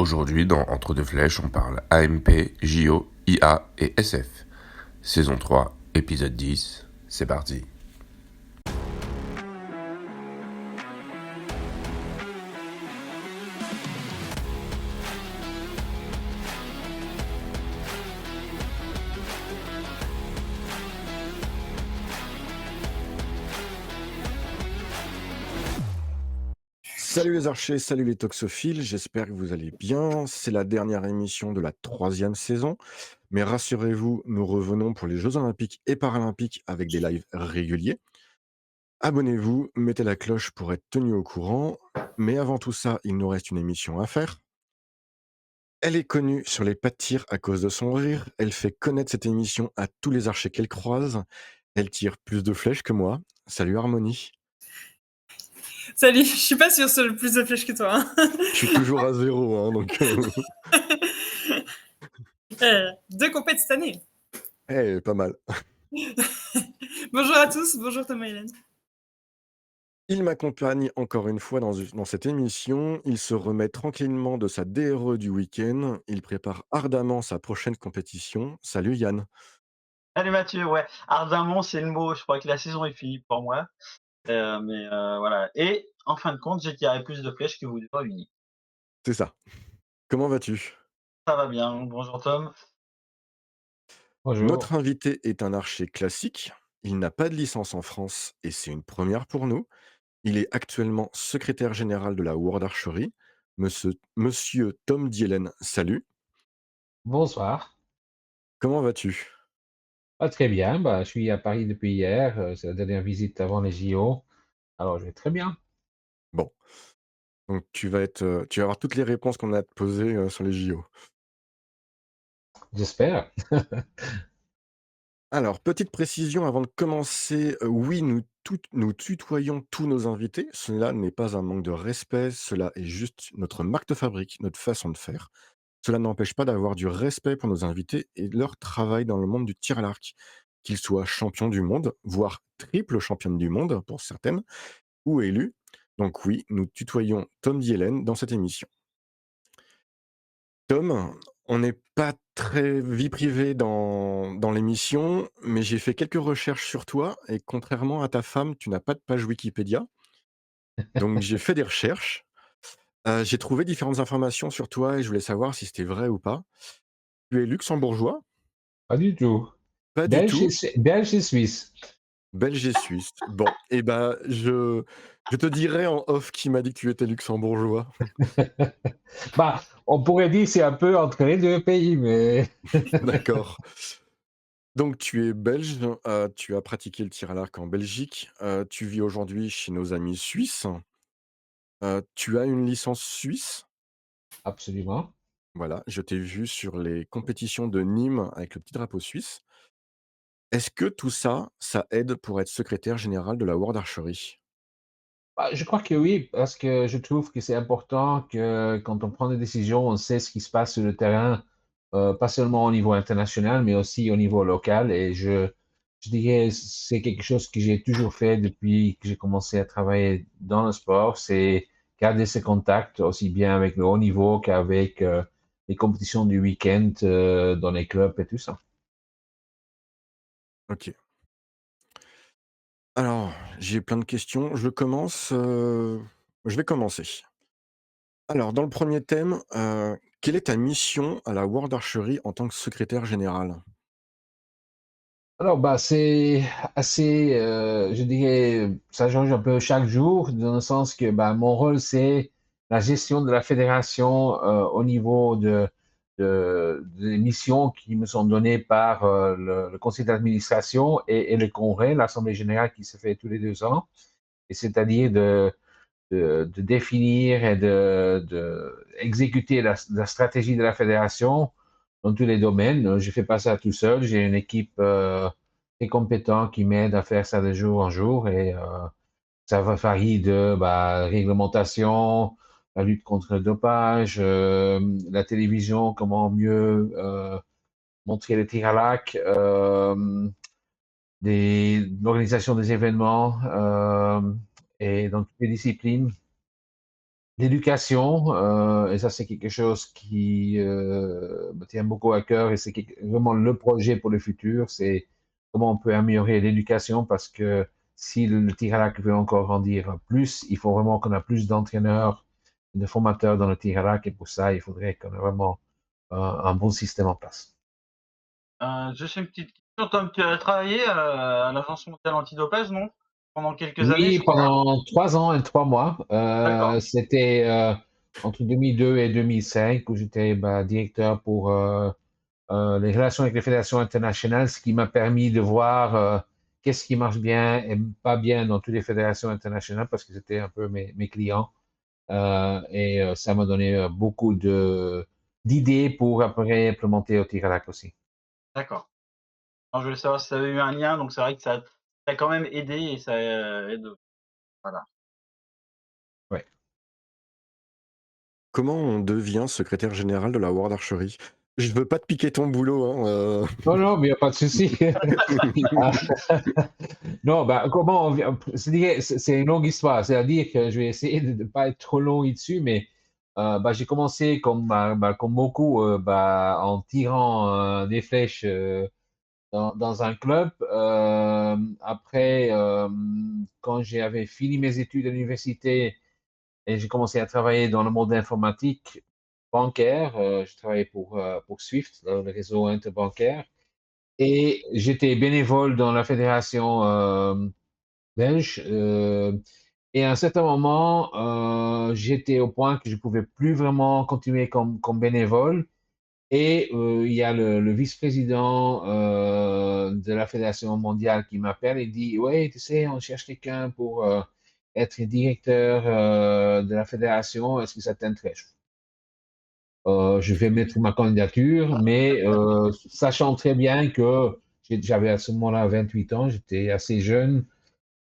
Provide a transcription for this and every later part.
Aujourd'hui, dans Entre deux flèches, on parle AMP, JO, IA et SF. Saison 3, épisode 10, c'est parti. Salut les archers, salut les toxophiles, j'espère que vous allez bien. C'est la dernière émission de la 3e saison. Mais rassurez-vous, nous revenons pour les Jeux Olympiques et Paralympiques avec des lives réguliers. Abonnez-vous, mettez la cloche pour être tenu au courant. Mais avant tout ça, il nous reste une émission à faire. Elle est connue sur les pas de tir à cause de son rire. Elle fait connaître cette émission à tous les archers qu'elle croise. Elle tire plus de flèches que moi. Salut Harmonie. Salut, je suis pas sûre sur le plus de flèches que toi. Je suis toujours à 0, hein, donc... 2 compètes cette année. Pas mal. Bonjour à tous, bonjour Thomas et Hélène. Il m'accompagne encore une fois dans cette émission. Il se remet tranquillement de sa DRE du week-end. Il prépare ardemment sa prochaine compétition. Salut Yann. Salut Mathieu, ouais, ardemment c'est le mot, je crois que la saison est finie pour moi. Voilà. Et en fin de compte, j'ai tiré plus de flèches que vous deux réunis. C'est ça. Comment vas-tu? Ça va bien, bonjour Tom. Bonjour. Notre invité est un archer classique. Il n'a pas de licence en France et c'est une première pour nous. Il est actuellement secrétaire général de la World Archery. Monsieur Tom Dielen, salut. Bonsoir. Comment vas-tu? Très bien, je suis à Paris depuis hier, c'est la dernière visite avant les JO. Alors je vais très bien. Bon. Donc tu vas avoir toutes les réponses qu'on a à te poser sur les JO. J'espère. Alors, petite précision avant de commencer, oui, nous tutoyons tous nos invités. Cela n'est pas un manque de respect, cela est juste notre marque de fabrique, notre façon de faire. Cela n'empêche pas d'avoir du respect pour nos invités et leur travail dans le monde du tir à l'arc, qu'ils soient champions du monde, voire triple championne du monde pour certaines, ou élus. Donc oui, nous tutoyons Tom Dielen dans cette émission. Tom, on n'est pas très vie privée dans l'émission, mais j'ai fait quelques recherches sur toi et contrairement à ta femme, tu n'as pas de page Wikipédia. Donc j'ai fait des recherches. J'ai trouvé différentes informations sur toi et je voulais savoir si c'était vrai ou pas. Tu es luxembourgeois? Pas du tout. Pas du tout. Belge et Suisse. Belge et suisse. Bon, et je te dirai en off qui m'a dit que tu étais luxembourgeois. On pourrait dire c'est un peu entre les deux pays, mais D'accord. Donc tu es belge, tu as pratiqué le tir à l'arc en Belgique, tu vis aujourd'hui chez nos amis suisses. Tu as une licence suisse? absolument. Voilà, je t'ai vu sur les compétitions de Nîmes avec le petit drapeau suisse. Est-ce que tout ça, ça aide pour être secrétaire général de la World Archery? Je crois que oui, parce que je trouve que c'est important que quand on prend des décisions, on sait ce qui se passe sur le terrain, pas seulement au niveau international, mais aussi au niveau local. Et je dirais, c'est quelque chose que j'ai toujours fait depuis que j'ai commencé à travailler dans le sport, c'est garder ces contacts aussi bien avec le haut niveau qu'avec les compétitions du week-end dans les clubs et tout ça. OK. Alors, j'ai plein de questions. Je vais commencer. Alors, dans le premier thème, quelle est ta mission à la World Archery en tant que secrétaire général? Alors, c'est assez, je dirais, ça change un peu chaque jour, dans le sens que mon rôle, c'est la gestion de la fédération au niveau des missions qui me sont données par le conseil d'administration et le congrès, l'Assemblée générale qui se fait tous les 2 ans, et c'est-à-dire de définir et de exécuter la stratégie de la fédération dans tous les domaines. Je ne fais pas ça tout seul. J'ai une équipe très compétente qui m'aide à faire ça de jour en jour et ça va varier de réglementation, la lutte contre le dopage, la télévision, comment mieux montrer le tir à l'arc, l'organisation des événements et dans toutes les disciplines. l'éducation, et ça c'est quelque chose qui me tient beaucoup à cœur et c'est vraiment le projet pour le futur, c'est comment on peut améliorer l'éducation parce que si le tir à l'arc veut encore grandir plus, il faut vraiment qu'on a plus d'entraîneurs, de formateurs dans le tir à l'arc et pour ça, il faudrait qu'on ait vraiment un bon système en place. Juste une petite question, Tom, tu as travaillé à l'Agence mondiale antidopage, non? Pendant quelques années, Oui, je crois. pendant 3 ans et 3 mois. D'accord. C'était entre 2002 et 2005 où j'étais directeur pour les relations avec les fédérations internationales, ce qui m'a permis de voir qu'est-ce qui marche bien et pas bien dans toutes les fédérations internationales parce que c'était un peu mes clients. Et ça m'a donné beaucoup d'idées pour après implémenter au tir à l'arc aussi. D'accord. Alors, je voulais savoir si ça avait eu un lien, donc c'est vrai que ça a quand même aidé et ça aide. Voilà. Ouais. Comment on devient secrétaire général de la World Archery? Je veux pas te piquer ton boulot, hein, Non, non, mais il n'y a pas de souci. Ah, non, comment on c'est une longue histoire. C'est-à-dire que je vais essayer de ne pas être trop long dessus, mais j'ai commencé comme beaucoup en tirant des flèches dans un club. Après, quand j'avais fini mes études à l'université et j'ai commencé à travailler dans le monde informatique bancaire, je travaillais pour Swift, le réseau interbancaire. Et j'étais bénévole dans la fédération belge. Et à un certain moment, j'étais au point que je ne pouvais plus vraiment continuer comme bénévole. Et il y a le vice-président de la fédération mondiale qui m'appelle et dit, ouais, tu sais, on cherche quelqu'un pour être directeur de la fédération. Est-ce que ça t'intéresse? Je vais mettre ma candidature, mais sachant très bien que j'avais à ce moment-là 28 ans, j'étais assez jeune,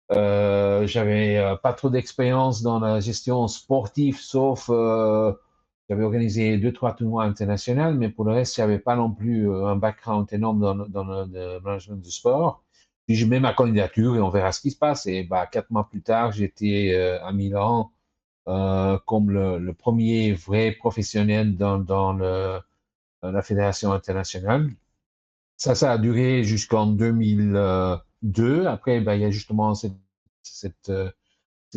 j'avais pas trop d'expérience dans la gestion sportive, sauf j'avais organisé 2, 3 tournois internationaux, mais pour le reste, j'avais pas non plus un background énorme dans le management du sport. Puis je mets ma candidature et on verra ce qui se passe. Et 4 mois plus tard, j'étais à Milan comme le premier vrai professionnel dans la fédération internationale. Ça a duré jusqu'en 2002. Après, il y a justement ces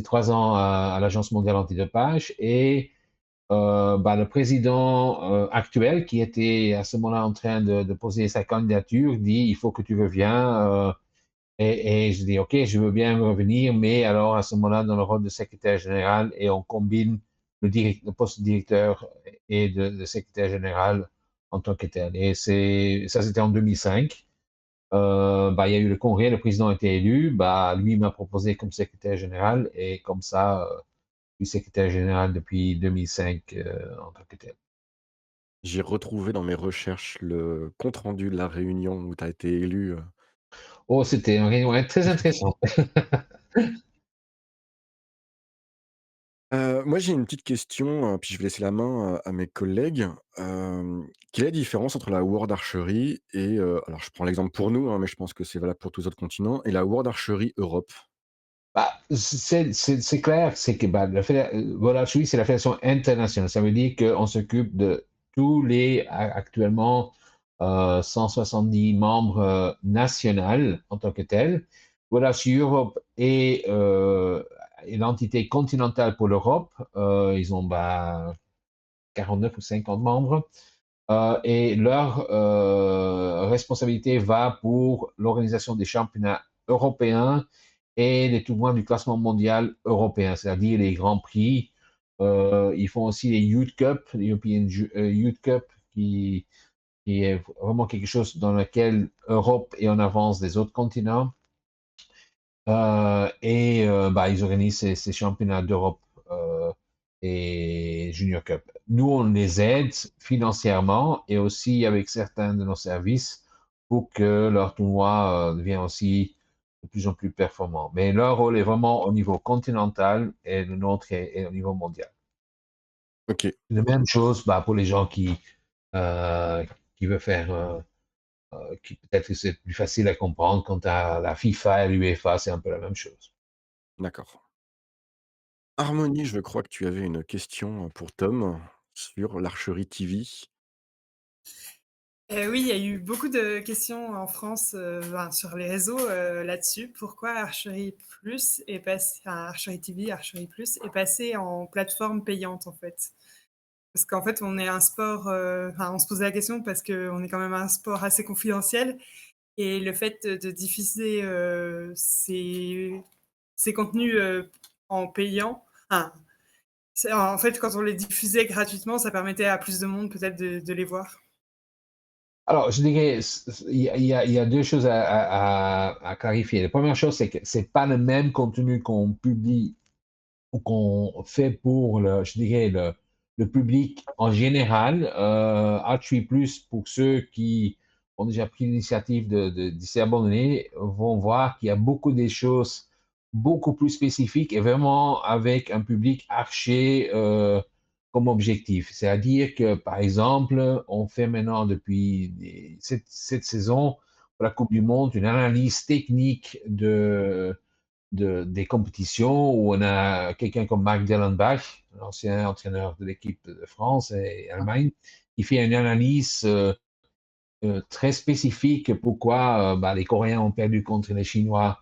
3 ans à l'Agence mondiale antidopage. Et le président actuel, qui était à ce moment-là en train de poser sa candidature, dit il faut que tu reviens. Et je dis, OK, je veux bien revenir, mais alors à ce moment-là, dans le rôle de secrétaire général, et on combine le poste de directeur et de secrétaire général en tant que tel. Et ça, c'était en 2005. Il y a eu le congrès, le président a été élu. Lui m'a proposé comme secrétaire général, et comme ça, je suis secrétaire général depuis 2005 en tant que tel. j'ai retrouvé dans mes recherches le compte rendu de la réunion où tu as été élu. Oh, c'était un réunion très intéressant. Moi, j'ai une petite question, puis je vais laisser la main à mes collègues. Quelle est la différence entre la World Archery et alors je prends l'exemple pour nous, hein, mais je pense que c'est valable pour tous les autres continents et la World Archery Europe? C'est clair, c'est que voilà, Suisse, c'est la fédération internationale. Ça veut dire qu'on s'occupe de tous les, actuellement, 170 membres nationaux en tant que tels. Voilà, sur Europe et l'entité continentale pour l'Europe, ils ont 49 ou 50 membres. Et leur responsabilité va pour l'organisation des championnats européens et les tournois du classement mondial européen, c'est-à-dire les grands prix. Ils font aussi les Youth Cup, les European Youth Cup, qui est vraiment quelque chose dans lequel Europe est en avance des autres continents. Ils organisent ces championnats d'Europe et Junior Cup. Nous, on les aide financièrement et aussi avec certains de nos services pour que leur tournoi devienne aussi de plus en plus performant. Mais leur rôle est vraiment au niveau continental et le nôtre est au niveau mondial. OK. La même chose pour les gens euh, qui veulent faire, peut-être que c'est plus facile à comprendre quant à la FIFA et l'UEFA, c'est un peu la même chose. D'accord. Harmonie, je crois que tu avais une question pour Tom sur l'Archery TV. Oui, il y a eu beaucoup de questions en France, ben, sur les réseaux, là-dessus. Pourquoi Archery Plus est passé enfin Archery TV, Archery Plus est passé en plateforme payante, en fait? Parce qu'en fait, on est un sport, enfin, on se posait la question parce qu'on est quand même un sport assez confidentiel et le fait de diffuser, ces contenus, en payant, enfin, en fait, quand on les diffusait gratuitement, ça permettait à plus de monde peut-être de les voir. Alors, je dirais, il y a deux choses à clarifier. La première chose, c'est que c'est pas le même contenu qu'on publie ou qu'on fait pour je dirais, le public en général. Archery Plus, pour ceux qui ont déjà pris l'initiative d'y s'abonner, vont voir qu'il y a beaucoup des choses beaucoup plus spécifiques et vraiment avec un public archer comme objectif. C'est-à-dire que, par exemple, on fait maintenant depuis cette saison pour la Coupe du Monde une analyse technique des compétitions où on a quelqu'un comme Marc Dellenbach, l'ancien entraîneur de l'équipe de France et Allemagne, qui fait une analyse très spécifique pourquoi les Coréens ont perdu contre les Chinois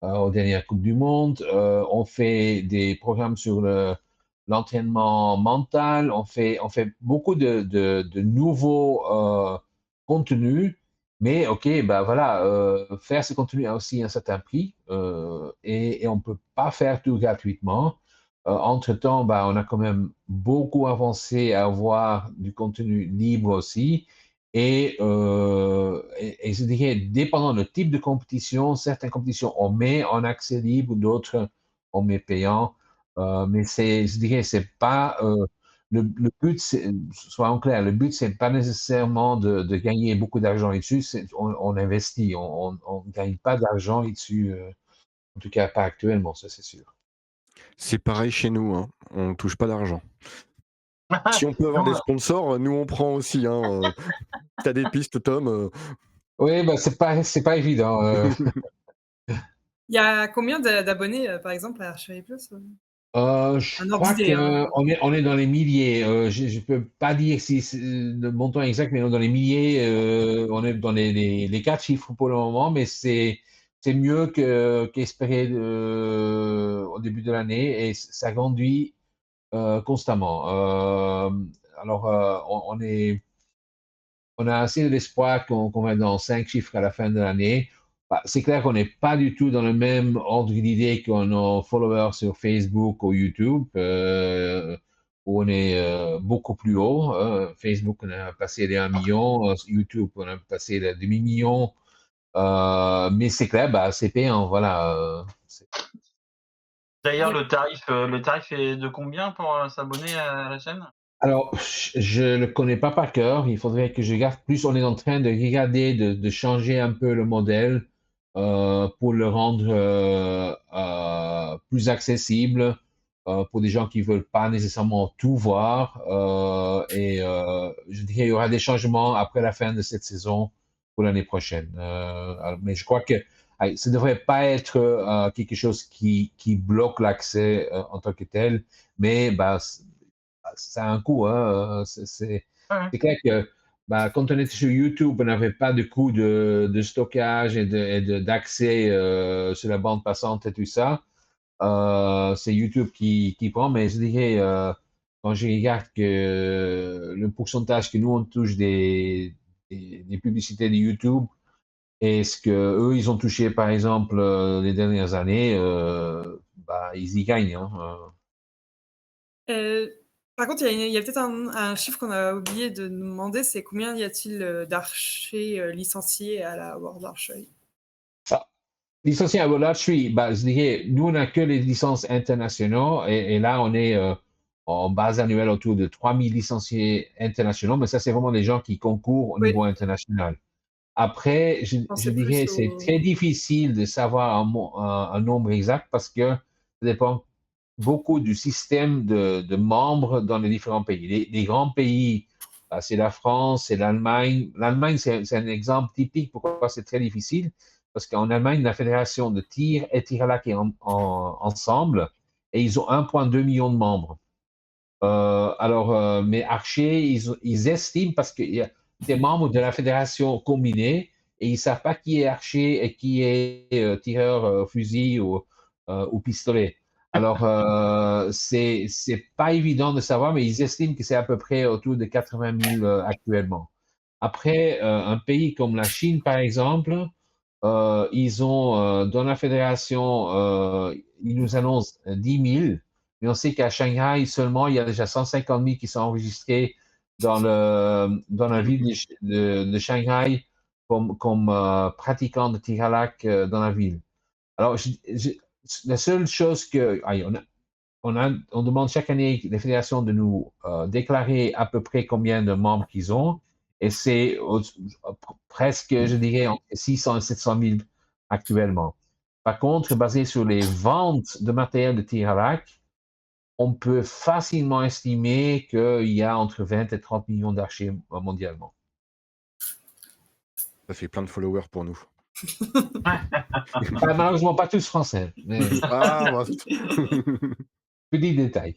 aux dernières Coupes du Monde. On fait des programmes sur l'entraînement mental. On fait beaucoup de nouveaux contenus. Mais OK, bah voilà, faire ce contenu a aussi un certain prix et on ne peut pas faire tout gratuitement. Entre-temps, bah, on a quand même beaucoup avancé à avoir du contenu libre aussi. Et je dirais, dépendant du type de compétition, certaines compétitions on met en accès libre, d'autres on met payant. Mais je dirais, c'est pas le but, soyons clairs, le but c'est pas nécessairement de gagner beaucoup d'argent là-dessus. On investit, on gagne pas d'argent là-dessus, en tout cas pas actuellement, ça c'est sûr. C'est pareil chez nous, hein, on touche pas d'argent. Si on peut avoir des sponsors, nous on prend aussi, hein. Tu des pistes, Tom? Oui, bah c'est pas évident. Il y a combien d'abonnés, par exemple, à Archery Plus? Je Un ordre crois d'idée, hein. qu'on est dans les milliers. Je ne peux pas dire si c'est le montant exact, mais on est dans les milliers. On est dans les quatre chiffres pour le moment, mais c'est mieux qu'espéré au début de l'année et ça grandit constamment. Alors, on a assez d'espoir qu'on va dans 5 chiffres à la fin de l'année. Bah, c'est clair qu'on n'est pas du tout dans le même ordre d'idée que nos followers sur Facebook ou YouTube, où on est beaucoup plus haut. Facebook, on a passé les 1 million. YouTube, on a passé les demi-million. Mais c'est clair, bah, c'est payant. Voilà. D'ailleurs, Il le tarif est de combien pour s'abonner à la chaîne? Alors, je ne le connais pas par cœur. Il faudrait que je regarde plus. On est en train de regarder, de changer un peu le modèle pour le rendre plus accessible pour des gens qui veulent pas nécessairement tout voir. Je dirais qu'il y aura des changements après la fin de cette saison pour l'année prochaine. Mais je crois que ça ne devrait pas être quelque chose qui bloque l'accès en tant que tel, mais bah, ça a un coût. Hein. Ouais. C'est clair que bah, quand on était sur YouTube, on n'avait pas de coût de stockage d'accès sur la bande passante et tout ça. C'est YouTube qui prend, mais je dirais, quand je regarde que le pourcentage que nous, on touche des publicités de YouTube et ce que eux ils ont touché, par exemple, les dernières années, bah, ils y gagnent. Hein. Par contre, il y a peut-être un chiffre qu'on a oublié de nous demander, c'est combien y a-t-il, d'archers, licenciés à la World Archery? Ah, licencié à Archery, bah, je dirais, nous, on n'a que les licences internationaux et là, on est en base annuelle autour de 3000 licenciés internationaux, mais ça, c'est vraiment des gens qui concourent au Oui, niveau international. Après, je, je je pensais plus dirais, c'est au très difficile de savoir un nombre exact parce que ça dépend beaucoup du système de membres dans les différents pays. Les grands pays, bah, c'est la France, c'est l'Allemagne. L'Allemagne, c'est un exemple typique pourquoi c'est très difficile. Parce qu'en Allemagne, la fédération de tir et tir à l'arc est ensemble. et ils ont 1,2 million de membres. Mais Archer, ils estiment, parce qu'il y a des membres de la fédération combinée, et ils ne savent pas qui est Archer et qui est tireur fusil ou pistolet. Alors, c'est pas évident de savoir, mais ils estiment que c'est à peu près autour de 80 000 actuellement. Après, un pays comme la Chine, par exemple, ils ont, dans la fédération, ils nous annoncent 10 000, mais on sait qu'à Shanghai seulement, il y a déjà 150 000 qui sont enregistrés dans la ville de Shanghai comme pratiquants de tir à l'arc dans la ville. Alors, la seule chose que, on demande chaque année les fédérations de nous déclarer à peu près combien de membres qu'ils ont, et c'est presque, je dirais, entre 600 et 700 000 actuellement. Par contre, basé sur les ventes de matériel de tir à l'arc, on peut facilement estimer qu'il y a entre 20 et 30 millions d'archers mondialement. Ça fait plein de followers pour nous. Malheureusement, pas tous français, mais Ah, bah, petit détail.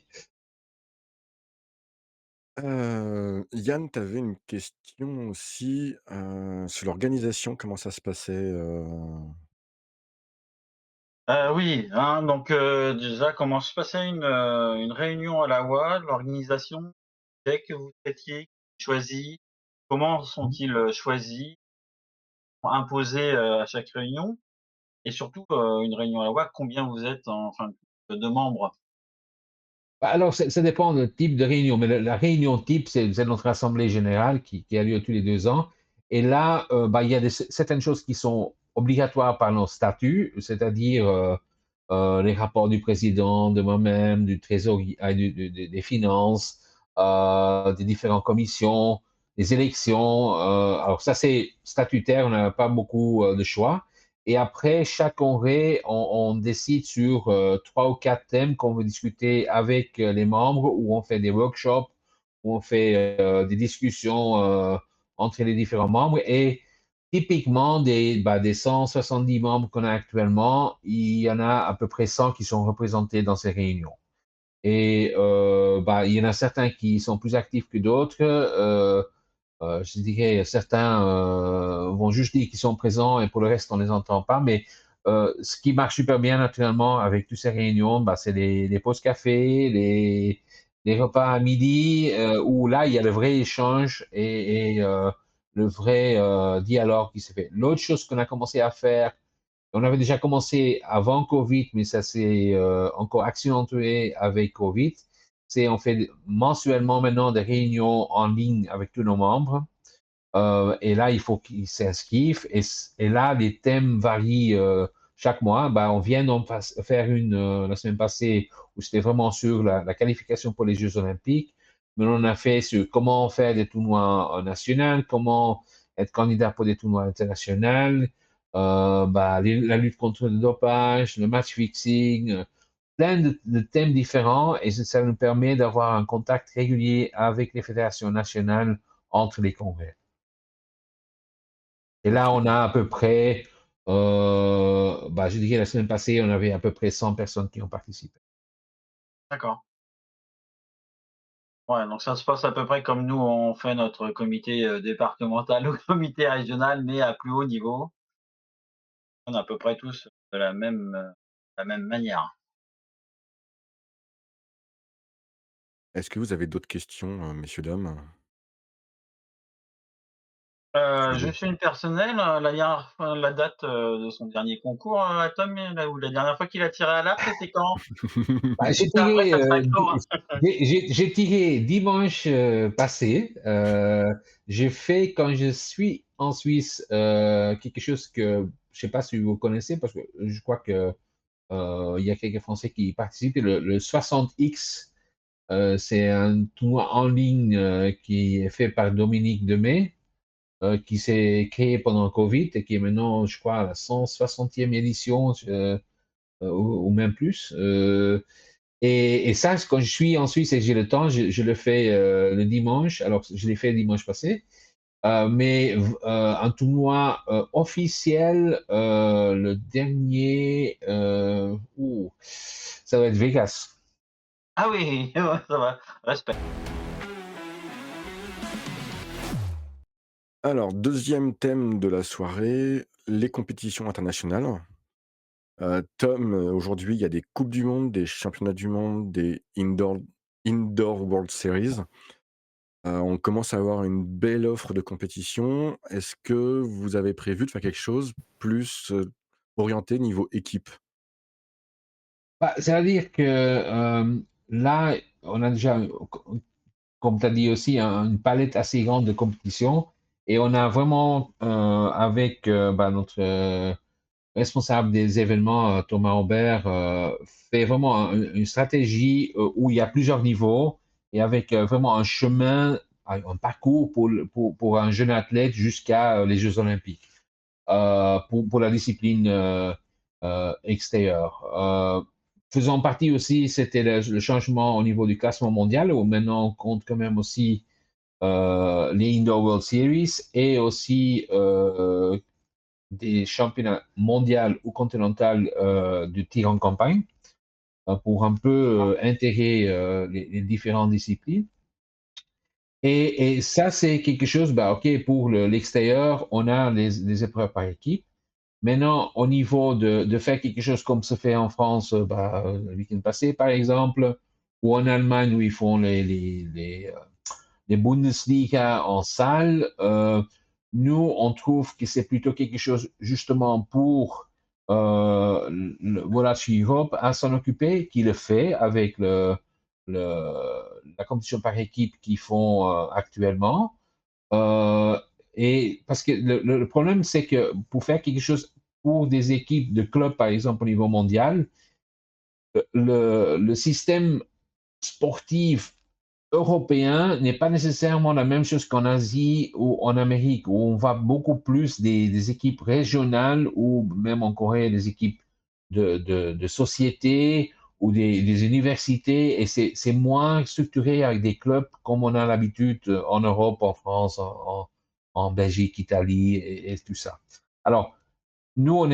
Yann, tu avais une question aussi sur l'organisation, comment ça se passait Oui, hein, donc déjà, comment se passait une réunion à la WA, l'organisation, dès que vous traitiez, choisis, comment sont-ils choisis, imposés à chaque réunion, et surtout une réunion à la WA, combien vous êtes de membres? Alors, ça dépend du type de réunion, mais la réunion type, c'est notre assemblée générale qui a lieu tous les 2 ans. Et là, il y a certaines choses qui sont obligatoires par nos statuts, c'est-à-dire les rapports du président, de moi-même, du trésorier, des finances, des différentes commissions, des élections. Alors ça, c'est statutaire, on n'a pas beaucoup de choix. Et après, chaque congrès, on décide sur 3 ou 4 thèmes qu'on veut discuter avec les membres, où on fait des workshops, où on fait des discussions entre les différents membres. Et typiquement, des 170 membres qu'on a actuellement, il y en a à peu près 100 qui sont représentés dans ces réunions. Et il y en a certains qui sont plus actifs que d'autres. Je dirais, certains vont juste dire qu'ils sont présents et pour le reste, on ne les entend pas. Mais ce qui marche super bien naturellement avec toutes ces réunions, c'est les pauses café, les repas à midi, où là, il y a le vrai échange et le vrai dialogue qui se fait. L'autre chose qu'on a commencé à faire, on avait déjà commencé avant Covid, mais ça s'est encore accentué avec Covid. C'est on fait mensuellement maintenant des réunions en ligne avec tous nos membres. Et là, il faut qu'ils s'inscrivent. Et là, les thèmes varient chaque mois. On vient d'en faire une la semaine passée où c'était vraiment sur la qualification pour les Jeux Olympiques. Mais on a fait sur comment faire des tournois nationaux, comment être candidat pour des tournois internationaux, la lutte contre le dopage, le match fixing, plein de thèmes différents. Et ça nous permet d'avoir un contact régulier avec les fédérations nationales entre les congrès. Et là, on a à peu près, je dirais la semaine passée, on avait à peu près 100 personnes qui ont participé. D'accord. Ouais, donc ça se passe à peu près comme nous, on fait notre comité départemental ou comité régional, mais à plus haut niveau. On est à peu près tous de la même manière. Est-ce que vous avez d'autres questions, messieurs, dames? Juste une personnelle, la date de son dernier concours à Tom, ou la dernière fois qu'il a tiré à l'arc, c'était quand? J'ai Après, tiré, ça sera quand? j'ai tiré dimanche passé. J'ai fait, quand je suis en Suisse, quelque chose que je ne sais pas si vous connaissez, parce que je crois que il y a quelques Français qui participent. Le 60X, c'est un tournoi en ligne qui est fait par Dominique Demey, qui s'est créé pendant le Covid et qui est maintenant, je crois, à la 160e édition ou même plus. Et ça, quand je suis en Suisse et que j'ai le temps, je le fais le dimanche. Alors, je l'ai fait dimanche passé. Mais un tournoi officiel, le dernier, ça doit être Vegas. Ah oui, ouais, ça va, respect. Alors, deuxième thème de la soirée, les compétitions internationales. Tom, aujourd'hui, il y a des coupes du monde, des championnats du monde, des indoor World Series. On commence à avoir une belle offre de compétition. Est-ce que vous avez prévu de faire quelque chose plus, orienté niveau équipe? Bah, c'est-à-dire que là, on a déjà, comme tu as dit aussi, une palette assez grande de compétitions et on a vraiment, avec bah, notre responsable des événements, Thomas Aubert, fait vraiment une stratégie où il y a plusieurs niveaux et avec vraiment un chemin, un parcours pour un jeune athlète jusqu'à les Jeux Olympiques pour la discipline extérieure. Faisant partie aussi, c'était le changement au niveau du classement mondial, où maintenant on compte quand même aussi les Indoor World Series et aussi des championnats mondiaux ou continentaux du tir en campagne pour un peu intégrer les différentes disciplines. Et ça, c'est quelque chose, bah, OK, pour l'extérieur, on a les épreuves par équipe. Maintenant, au niveau de faire quelque chose comme se fait en France bah, le week-end passé, par exemple, ou en Allemagne où ils font les Bundesliga en salle, nous, on trouve que c'est plutôt quelque chose justement pour voilà, Europe à s'en occuper, qui le fait avec la compétition par équipe qu'ils font actuellement. Euh, et parce que le problème, c'est que pour faire quelque chose pour des équipes de clubs, par exemple, au niveau mondial, le système sportif européen n'est pas nécessairement la même chose qu'en Asie ou en Amérique, où on voit beaucoup plus des équipes régionales ou même en Corée, des équipes de sociétés ou des universités, et c'est moins structuré avec des clubs comme on a l'habitude en Europe, en France, en Belgique, Italie et tout ça. Alors, nous,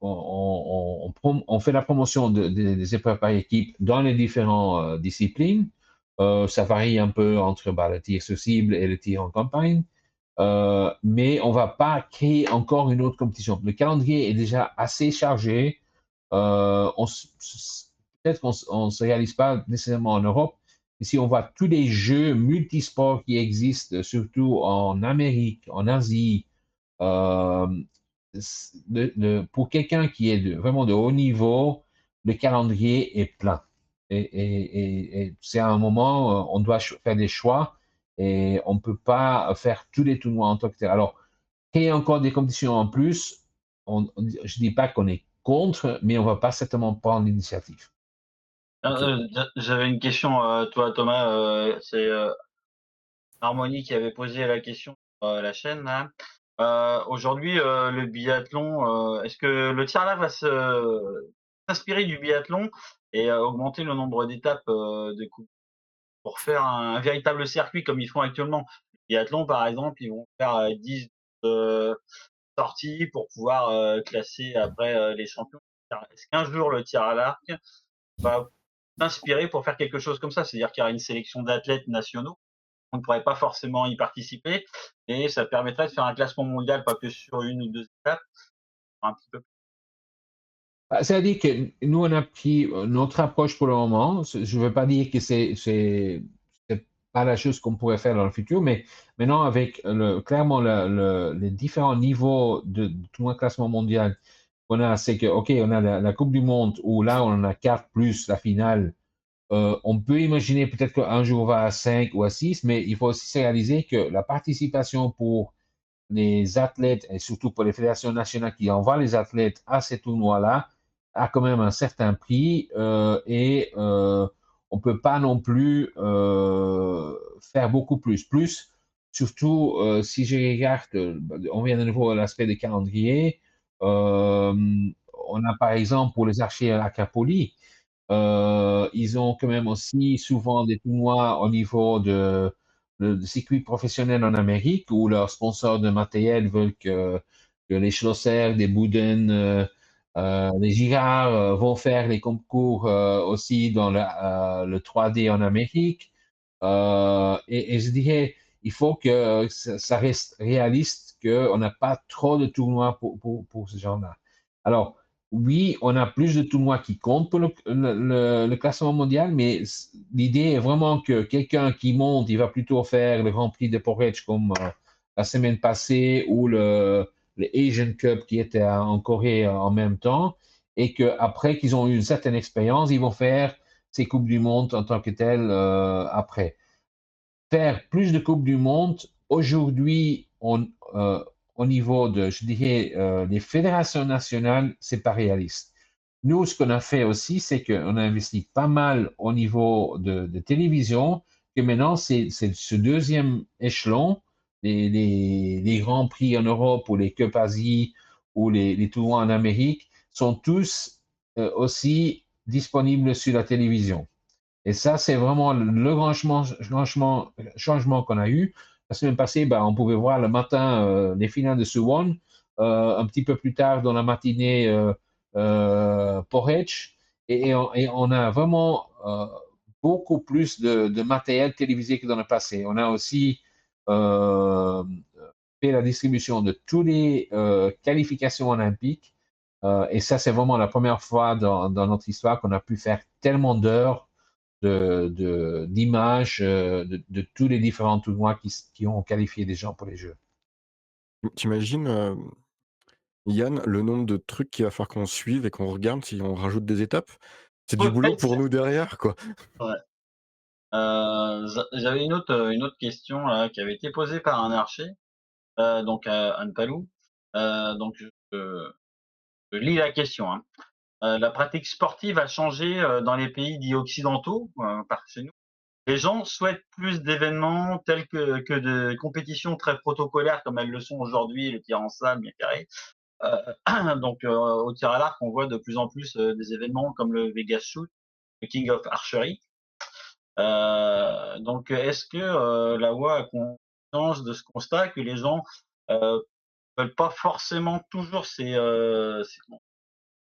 on fait la promotion des épreuves par équipe dans les différentes disciplines. Ça varie un peu entre bah, le tir sur cible et le tir en campagne. Mais on ne va pas créer encore une autre compétition. Le calendrier est déjà assez chargé. Peut-être qu'on ne se réalise pas nécessairement en Europe, mais si on voit tous les jeux multisports qui existent, surtout en Amérique, en Asie, euh, pour quelqu'un qui est vraiment de haut niveau, le calendrier est plein. Et c'est à un moment, on doit faire des choix et on ne peut pas faire tous les tournois en tant que tel. Alors, créer encore des compétitions en plus, je ne dis pas qu'on est contre, mais on ne va pas certainement prendre l'initiative. OK. J'avais une question, toi Thomas, c'est Harmonie qui avait posé la question sur la chaîne là. Aujourd'hui, le biathlon, est-ce que le tir à l'arc va s'inspirer du biathlon et augmenter le nombre d'étapes de coupe pour faire un véritable circuit comme ils font actuellement? Le biathlon, par exemple, ils vont faire 10 sorties pour pouvoir classer après les champions. Est-ce qu'un jour le tir à l'arc va s'inspirer pour faire quelque chose comme ça? C'est-à-dire qu'il y aura une sélection d'athlètes nationaux, on ne pourrait pas forcément y participer et ça permettrait de faire un classement mondial, pas que sur une ou deux étapes, un petit peu. Bah, c'est-à-dire que nous, on a pris notre approche pour le moment. Je ne veux pas dire que c'est pas la chose qu'on pourrait faire dans le futur, mais maintenant, avec clairement les différents niveaux de tournoi de classement mondial qu'on a, c'est que, OK, on a la Coupe du Monde où là, on en a 4 plus la finale. On peut imaginer peut-être qu'un jour on va à 5 ou à 6, mais il faut aussi réaliser que la participation pour les athlètes et surtout pour les fédérations nationales qui envoient les athlètes à ces tournois-là a quand même un certain prix et on ne peut pas non plus faire beaucoup plus. Plus, surtout si je regarde, on vient de nouveau à l'aspect des calendriers, euh, on a par exemple pour les archers à Capoli, ils ont quand même aussi souvent des tournois au niveau de circuit professionnel en Amérique où leurs sponsors de matériel veulent que les Schlosser, des Bouden, Les Girards vont faire les concours aussi dans le 3D en Amérique. Et je dirais, il faut que ça reste réaliste, qu'on n'a pas trop de tournois pour ce genre-là. Alors, oui, on a plus de tournois qui comptent pour le classement mondial, mais l'idée est vraiment que quelqu'un qui monte, il va plutôt faire le Grand Prix de Porridge comme la semaine passée ou le Asian Cup qui était en Corée en même temps, et qu'après qu'ils ont eu une certaine expérience, ils vont faire ces Coupes du Monde en tant que telles après. Faire plus de Coupes du Monde, aujourd'hui, au niveau de, je dirais, des fédérations nationales, c'est pas réaliste. Nous, ce qu'on a fait aussi, c'est qu'on a investi pas mal au niveau de télévision, que maintenant, c'est ce deuxième échelon, les Grands Prix en Europe ou les Cup Asie ou les tournois en Amérique, sont tous aussi disponibles sur la télévision. Et ça, c'est vraiment le grand changement qu'on a eu. La semaine passée, ben, on pouvait voir le matin les finales de Suwon, un petit peu plus tard dans la matinée Porridge, et on a vraiment beaucoup plus de matériel télévisé que dans le passé. On a aussi euh, fait la distribution de toutes les qualifications olympiques, et ça, c'est vraiment la première fois dans notre histoire qu'on a pu faire tellement d'heures d'images de tous les différents tournois qui ont qualifié des gens pour les Jeux. T'imagines, Yann, le nombre de trucs qu'il va falloir qu'on suive et qu'on regarde si on rajoute des étapes? C'est du boulot pour nous derrière, quoi. Ouais. J'avais une autre question là, qui avait été posée par un archer, donc Anne Palou. Donc je lis la question, hein. La pratique sportive a changé dans les pays dits occidentaux, par chez nous. Les gens souhaitent plus d'événements tels que de compétitions très protocolaires comme elles le sont aujourd'hui, le tir en salle, bien carré. Donc au tir à l'arc, on voit de plus en plus des événements comme le Vegas Shoot, le King of Archery. Donc est-ce que la WOA a conscience de ce constat que les gens veulent pas forcément toujours ces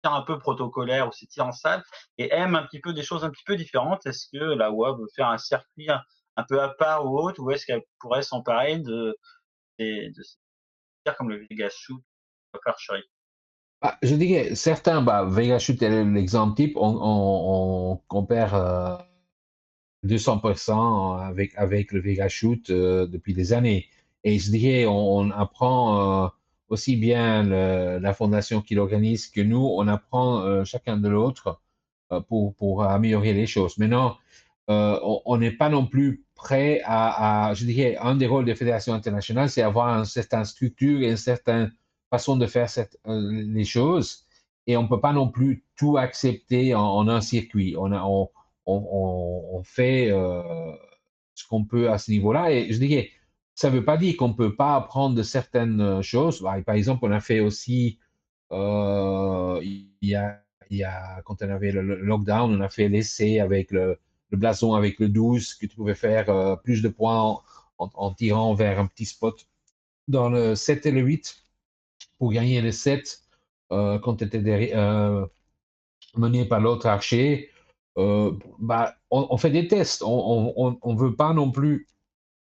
tirs un peu protocolaires ou ces tirs en salle et aiment un petit peu des choses un petit peu différentes? Est-ce que la WOA veut faire un circuit un peu à part ou autre, ou est-ce qu'elle pourrait s'emparer de ces tirs comme le Vegas Shoot ou Archery? Ah, je dirais, certains, bah, Vega Shoot est l'exemple type, on compare 200% avec le Vega Shoot depuis des années. Et je dirais, on apprend aussi bien la fondation qui l'organise que nous, on apprend chacun de l'autre pour améliorer les choses. Maintenant, on n'est pas non plus prêt je dirais, un des rôles des fédérations internationales, c'est avoir une certaine structure et une certaine façon de faire les choses. Et on ne peut pas non plus tout accepter en un circuit. On fait ce qu'on peut à ce niveau-là. Et je dirais, ça ne veut pas dire qu'on ne peut pas apprendre de certaines choses. Par exemple, on a fait aussi, il y a, quand on avait le lockdown, on a fait l'essai avec le blason avec le 12, que tu pouvais faire plus de points en tirant vers un petit spot dans le 7 et le 8 pour gagner le 7 quand tu étais mené par l'autre archer. Bah, on fait des tests. On veut pas non plus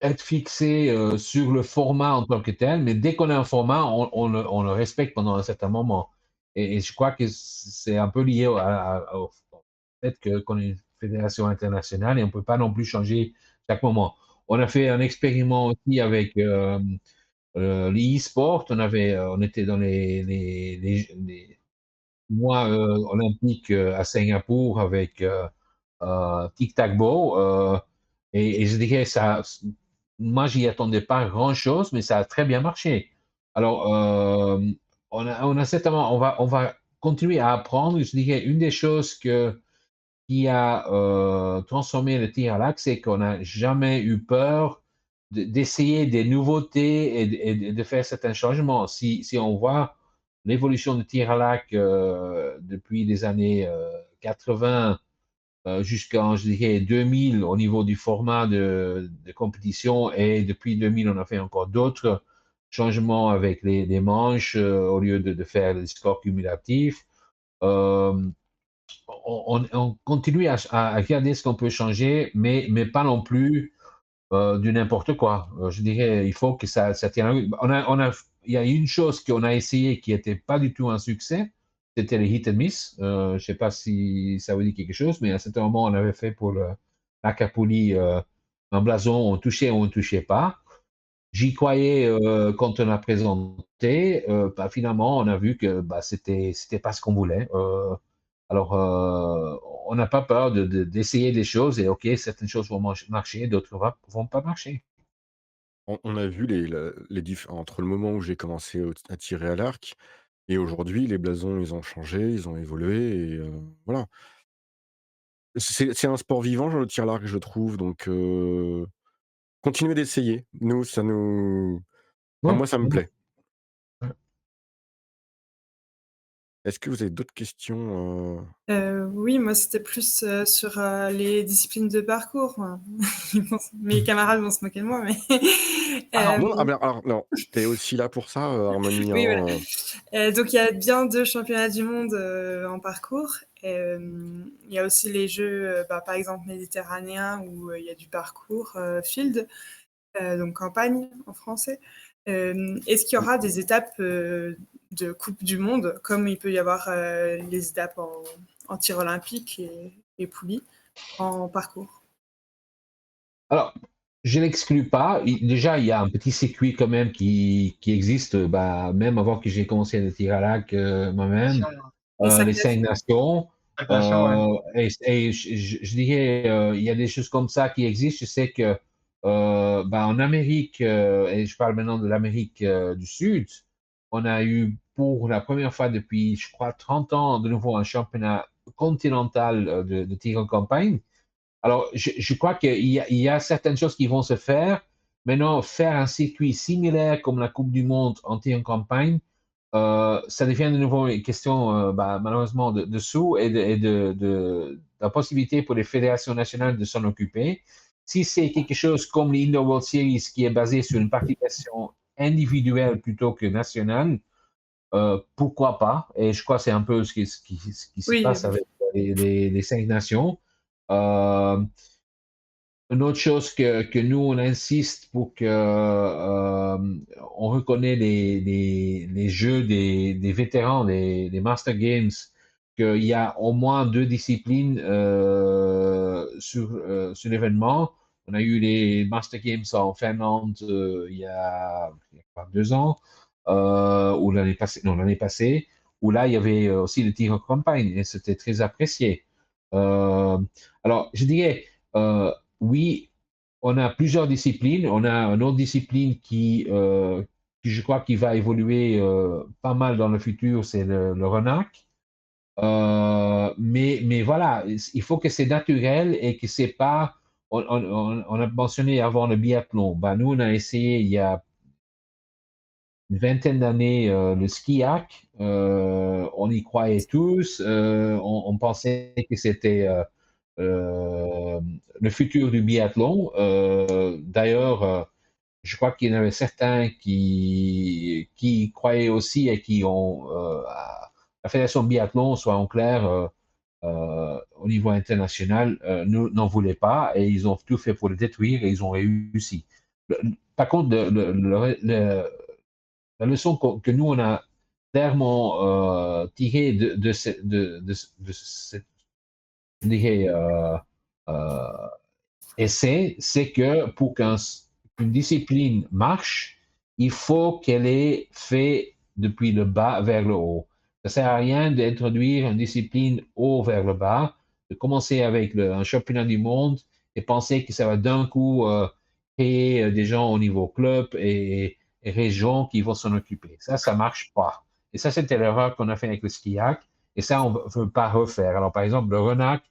être fixé sur le format en tant que tel, mais dès qu'on a un format, on le respecte pendant un certain moment. Et je crois que c'est un peu lié au fait qu'on est une fédération internationale et on ne peut pas non plus changer chaque moment. On a fait un expériment aussi avec l'e-sport. On était dans les mois olympiques à Singapour avec tic-tac-bow. Et je dirais, moi, j'y attendais pas grand-chose, mais ça a très bien marché. Alors, on a certainement, on va continuer à apprendre. Je dirais, une des choses qui a transformé le tir à l'arc, c'est qu'on n'a jamais eu peur d'essayer des nouveautés et de faire certains changements. Si on voit l'évolution du tir à l'arc depuis les années 80 jusqu'en, je dirais, 2000 au niveau du format de compétition, et depuis 2000, on a fait encore d'autres changements avec les manches au lieu de faire des scores cumulatifs. Euh, on continue à regarder ce qu'on peut changer, mais pas non plus du n'importe quoi. Je dirais, il faut que ça tienne. Il y a une chose qu'on a essayé qui n'était pas du tout un succès, c'était les hit and miss. Je ne sais pas si ça vous dit quelque chose, mais à un certain moment, on avait fait pour l'Acapulli un blason, on touchait ou on ne touchait pas. J'y croyais quand on a présenté. Bah, finalement, on a vu que bah, c'était pas ce qu'on voulait. Alors, on n'a pas peur d'essayer des choses et OK, certaines choses vont marcher, d'autres vont pas marcher. On a vu les entre le moment où j'ai commencé à tirer à l'arc et aujourd'hui, les blasons, ils ont changé, ils ont évolué et voilà. C'est un sport vivant, le tir à l'arc, je trouve, donc continuez d'essayer. Nous, ça nous enfin, Ouais, moi, ça me ouais, plaît. ouais. Est-ce que vous avez d'autres questions, Oui, moi, c'était plus, sur, les disciplines de parcours. Enfin, mes camarades vont se moquer de moi, mais Alors non, hem, ben, alors non, tu aussi là pour ça, Harmonie, oui, voilà. hein, Donc il y a bien 2 championnats du monde, en parcours. Il y a aussi les jeux, bah, par exemple méditerranéens où, il y a du parcours, field, donc campagne en français. Est-ce qu'il y mmh, aura des étapes, de coupe du monde comme il peut y avoir, les étapes en tir olympique et poulies en parcours? Alors, je n'exclus pas. Déjà, il y a un petit circuit quand même qui existe, bah, même avant que j'ai commencé le tir à l'arc moi-même. Nation, Les 5 Les cinq nations? nations. 5 nations, ouais. Et je dirais, il y a des choses comme ça qui existent. Je sais que bah, en Amérique, et je parle maintenant de l'Amérique du Sud, on a eu pour la première fois depuis, je crois, 30 ans, de nouveau un championnat continental de tir en campagne. Alors, je crois qu'il y a certaines choses qui vont se faire. Maintenant, faire un circuit similaire comme la Coupe du Monde en tir en campagne, ça devient de nouveau une question, bah, malheureusement, de sous et de la possibilité pour les fédérations nationales de s'en occuper. Si c'est quelque chose comme l'Indoor World Series qui est basé sur une participation individuelle plutôt que nationale, pourquoi pas? Et je crois que c'est un peu ce qui se Oui, passe avec les cinq nations. Euh, une autre chose que nous, on insiste pour que on reconnaît les jeux des vétérans, des Master Games, qu'il y a au moins deux disciplines sur l'événement. On a eu les Master Games en Finlande il y a quoi, 2 ans, ou l'année passée, non, l'année passée, où là, il y avait aussi le tir en campagne et c'était très apprécié. Euh, alors, je dirais, oui, on a plusieurs disciplines. On a une autre discipline qui je crois, qui va évoluer pas mal dans le futur, c'est le RENAC. Mais voilà, il faut que c'est naturel et que c'est pas. On a mentionné avant le biathlon. Ben, nous, on a essayé il y a une vingtaine d'années le skiac. On y croyait tous. On pensait que c'était euh, le futur du biathlon. D'ailleurs, je crois qu'il y en avait certains qui croyaient aussi et qui ont la Fédération biathlon, soit en clair, au niveau international, n'en voulait pas et ils ont tout fait pour le détruire et ils ont réussi. Par contre, la leçon que nous, on a clairement tirée de cette, je dirais, euh, c'est que pour qu'une discipline marche, il faut qu'elle ait fait depuis le bas vers le haut. Ça ne sert à rien d'introduire une discipline haut vers le bas, de commencer avec un championnat du monde et penser que ça va d'un coup créer des gens au niveau club et région qui vont s'en occuper. Ça ne marche pas. Et ça, c'était l'erreur qu'on a fait avec le skiac. Et ça, on ne veut pas refaire. Alors, par exemple, le RENAC,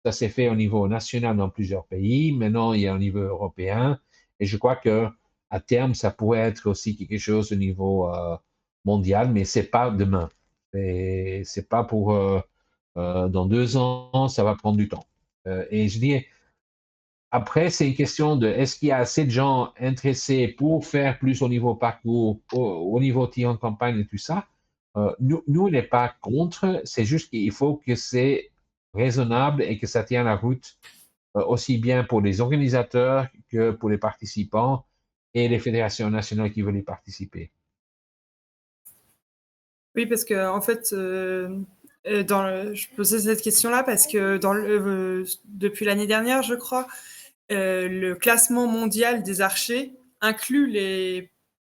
ça s'est fait au niveau national dans plusieurs pays. Maintenant, il y a au niveau européen. Et je crois que à terme, ça pourrait être aussi quelque chose au niveau mondial, mais c'est pas demain. C'est pas pour dans 2 ans, ça va prendre du temps. Et je dis, après, c'est une question de est-ce qu'il y a assez de gens intéressés pour faire plus au niveau parcours, au niveau tir en campagne et tout ça. Nous, on n'est pas contre, c'est juste qu'il faut que c'est raisonnable et que ça tient la route aussi bien pour les organisateurs que pour les participants et les fédérations nationales qui veulent y participer. Oui, parce que en fait, je posais cette question-là parce que depuis l'année dernière, je crois, le classement mondial des archers inclut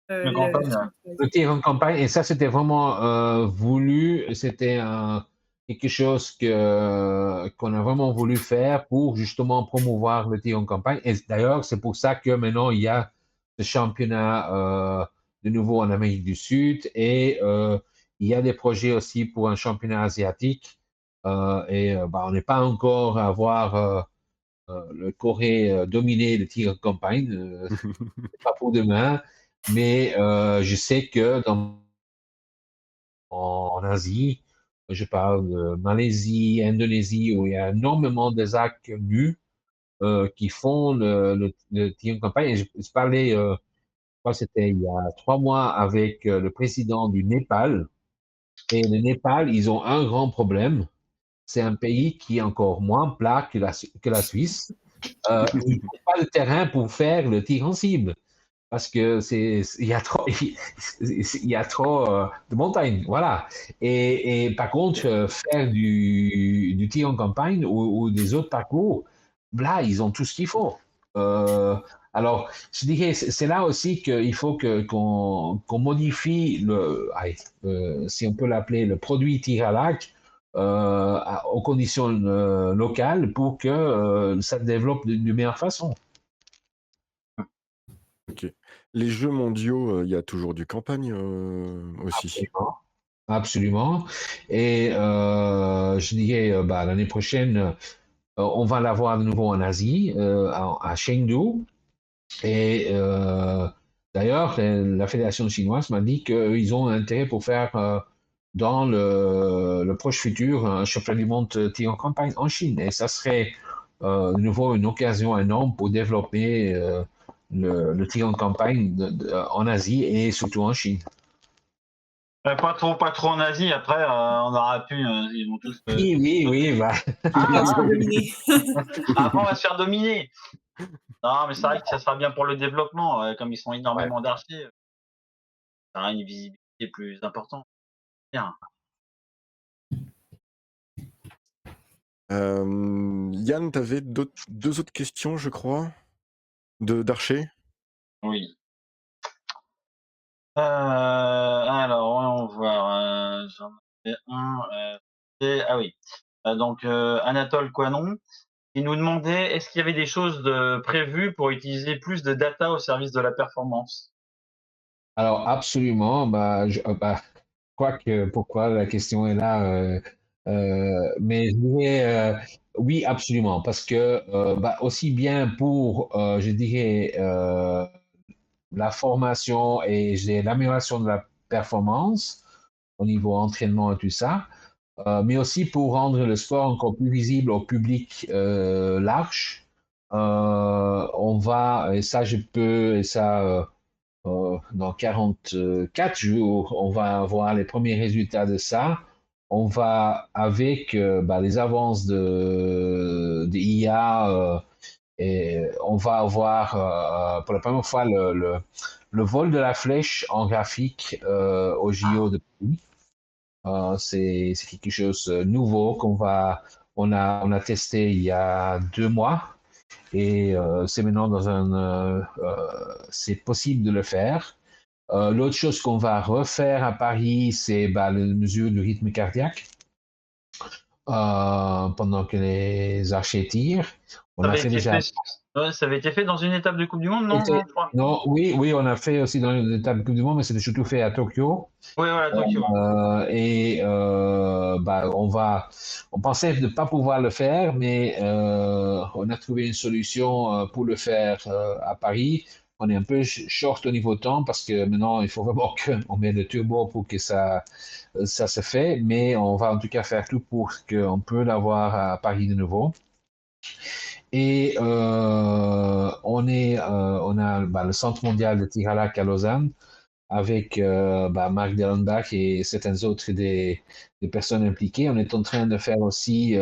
Le campagne. Le tir en campagne, et ça, c'était vraiment voulu, c'était quelque chose qu'on a vraiment voulu faire pour justement promouvoir le tir en campagne. Et d'ailleurs, c'est pour ça que maintenant, il y a ce championnat de nouveau en Amérique du Sud et il y a des projets aussi pour un championnat asiatique. On n'est pas encore à voir le Corée dominer le tir en campagne, pas pour demain, mais je sais que en Asie, je parle de Malaisie, Indonésie, où il y a énormément de ZAC nus qui font le tir en campagne. Et je parlais, je crois que c'était il y a 3 mois, avec le président du Népal. Et le Népal, ils ont un grand problème. C'est un pays qui est encore moins plat que la Suisse. Ils n'ont pas de terrain pour faire le tir en cible parce que il y a trop, il y a trop de montagnes, voilà. Et par contre, faire du tir en campagne ou des autres parcours, là, ils ont tout ce qu'il faut. Alors, je dirais, c'est là aussi qu'il faut qu'on modifie si on peut l'appeler, le produit tir à l'arc aux conditions locales pour que ça se développe d'une meilleure façon. OK. Les jeux mondiaux, il y a toujours du campagne, aussi? Absolument. Absolument. Et je dirais, l'année prochaine, on va l'avoir de nouveau en Asie, à Chengdu. Et d'ailleurs, la fédération chinoise m'a dit qu'ils ont un intérêt pour faire dans le proche futur un championnat du monde tir en campagne en Chine. Et ça serait de nouveau une occasion énorme pour développer le tir en campagne en Asie et surtout en Chine. Pas trop en Asie. Après, on aura pu. Ils vont tous. Oui. Dominé. Après, on va se faire dominer. Non, mais c'est vrai que ça sera bien pour le développement. Comme ils sont énormément d'archers, ça aura une visibilité plus importante. Bien. Yann, tu avais deux autres questions, je crois, d'archers? Oui. Alors, voyons voir. J'en avais un. Ah oui. Anatole Coinon, il nous demandait est-ce qu'il y avait des choses prévues pour utiliser plus de data au service de la performance? Alors, absolument. Pourquoi la question est là, mais je dirais oui, absolument, parce que aussi bien pour, je dirais, la formation et je dirais, l'amélioration de la performance au niveau entraînement et tout ça, mais aussi pour rendre le sport encore plus visible au public large. On va, et ça je peux, et ça dans 44 jours, on va avoir les premiers résultats de ça. On va, avec les avances de IA, et on va avoir pour la première fois le vol de la flèche en graphique au JO de Paris. C'est quelque chose de nouveau on a testé il y a 2 mois et c'est maintenant c'est possible de le faire. L'autre chose qu'on va refaire à Paris, c'est la mesure du rythme cardiaque pendant que les archers tirent. Ça avait été fait dans une étape de Coupe du Monde, non? Non, oui, on a fait aussi dans une étape de Coupe du Monde, mais c'était surtout fait à Tokyo. Oui, voilà, Tokyo. On pensait ne pas pouvoir le faire, mais on a trouvé une solution pour le faire à Paris. On est un peu short au niveau temps parce que maintenant, il faut vraiment qu'on mette le turbo pour que ça se fait, mais on va en tout cas faire tout pour qu'on peut l'avoir à Paris de nouveau. Et on a le Centre mondial de tir à l'arc à Lausanne. avec Marc Dellenbach et certaines autres des personnes impliquées. On est en train de faire aussi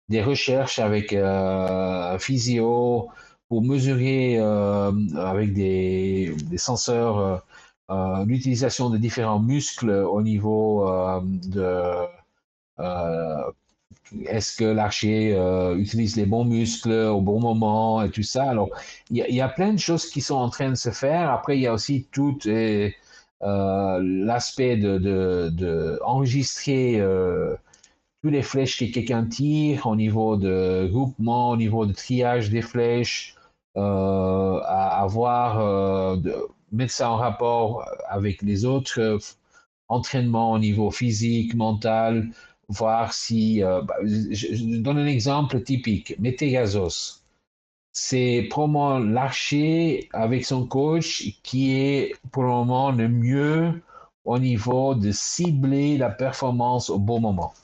des recherches avec un physio pour mesurer avec des senseurs l'utilisation de différents muscles au niveau euh, est-ce que l'archer utilise les bons muscles au bon moment et tout ça. Alors, il y a plein de choses qui sont en train de se faire. Après, il y a aussi tout l'aspect de enregistrer tous les flèches que quelqu'un tire au niveau de groupement, au niveau de triage des flèches, à avoir, mettre ça en rapport avec les autres entraînements au niveau physique, mental, voir si, je donne un exemple typique, Métégazos. C'est probablement l'archer avec son coach qui est pour le moment le mieux au niveau de cibler la performance au bon moment.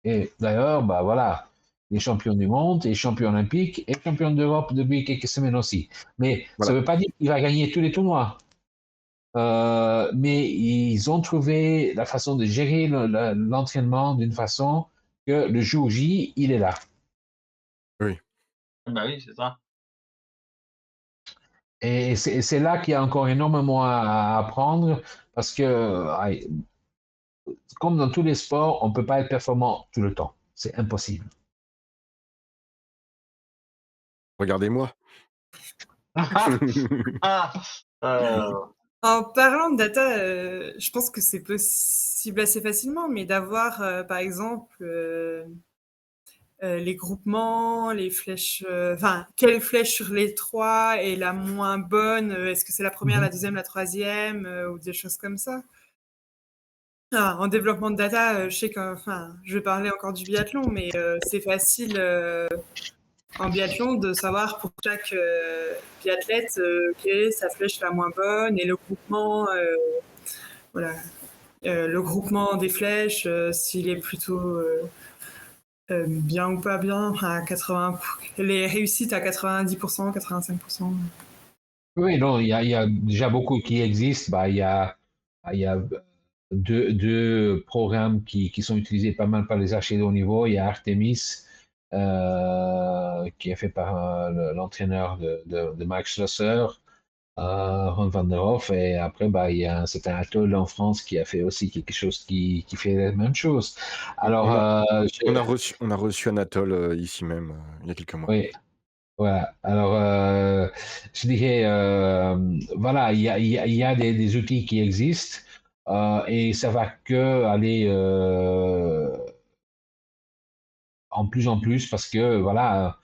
Et d'ailleurs, bah voilà, les champions du monde, et champions olympiques et champions d'Europe depuis quelques semaines aussi. Mais ça ne Voilà. veut pas dire qu'il va gagner tous les tournois. Mais ils ont trouvé la façon de gérer l'entraînement d'une façon que le jour J, il est là. Oui. Bah oui, c'est ça. Et c'est là qu'il y a encore énormément à apprendre parce que, comme dans tous les sports, on ne peut pas être performant tout le temps. C'est impossible. Regardez-moi. Ah, euh, En parlant de data, je pense que c'est possible assez facilement, mais d'avoir, par exemple, les groupements, les flèches, enfin, quelle flèche sur les 3 est la moins bonne? Est-ce que c'est la première, la deuxième, la troisième, ou des choses comme ça? Ah, en développement de data, je sais que, enfin, je vais parler encore du biathlon, mais c'est facile en biathlon de savoir pour chaque biathlète quelle est sa flèche la moins bonne et le groupement, voilà, le groupement des flèches, s'il est plutôt bien ou pas bien, à 80, les réussites à 90%, 85%. Oui, non, il y a déjà beaucoup qui existent. Il y a deux programmes qui sont utilisés pas mal par les archers de haut niveau. Il y a Artemis, qui est fait par l'entraîneur de Max Schlosser, Ron van der Hoff. Et après, il y a un certain Atoll en France qui a fait aussi quelque chose qui fait la même chose. Alors, On a reçu Anatole ici même il y a quelques mois. oui, voilà. Alors, je dirais, voilà, il y a des outils qui existent et ça va que aller en plus parce que, voilà,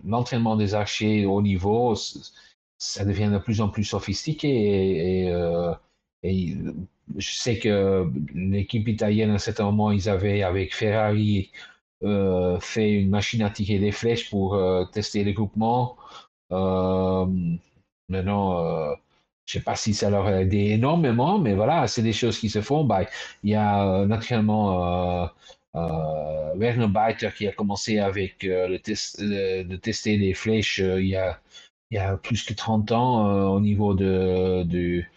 l'entraînement des archers au niveau, ça devient de plus en plus sophistiqué et je sais que l'équipe italienne, à un certain moment, ils avaient avec Ferrari fait une machine à tirer des flèches pour tester les groupements. Euh, Maintenant, je ne sais pas si ça leur a aidé énormément, mais voilà, c'est des choses qui se font. Il y a naturellement Werner Beiter qui a commencé avec de tester les flèches il y a plus que 30 ans au niveau du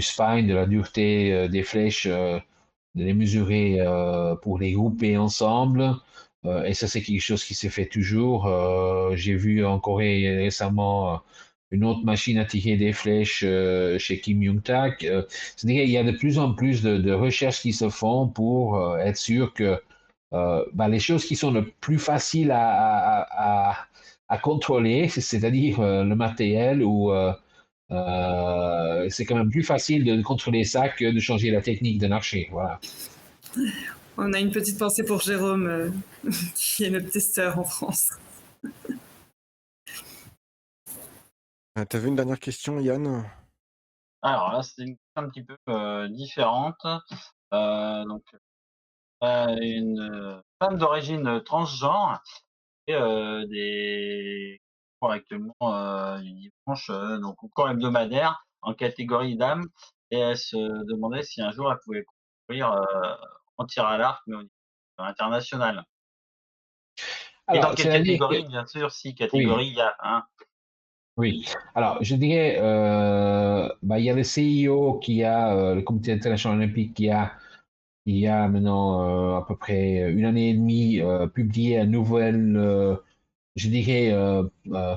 spine, de la dureté des flèches, de les mesurer pour les grouper ensemble. Et ça, c'est quelque chose qui se fait toujours. J'ai vu en Corée récemment une autre machine à tirer des flèches chez Kim Young-tak. C'est-à-dire qu'il y a de plus en plus de recherches qui se font pour être sûr que les choses qui sont le plus faciles à contrôler, c'est-à-dire le matériel ou c'est quand même plus facile de contrôler ça que de changer la technique d'un archer. Voilà. On a une petite pensée pour Jérôme, qui est notre testeur en France. T'avais une dernière question, Yann? alors là, c'est une question un petit peu différente. Donc, une femme d'origine transgenre et des cours actuellement du dimanche, donc au cours hebdomadaire en catégorie dames, et elle se demandait si un jour elle pouvait courir en tir à l'arc, mais au niveau international. Et dans Alors, quelle c'est-à-dire que, catégorie, bien sûr, si oui, catégorie il y a un. Oui. Alors, je dirais, il y a le CIO qui a, le Comité international olympique il y a maintenant à peu près une année et demie, publié un nouvel, je dirais,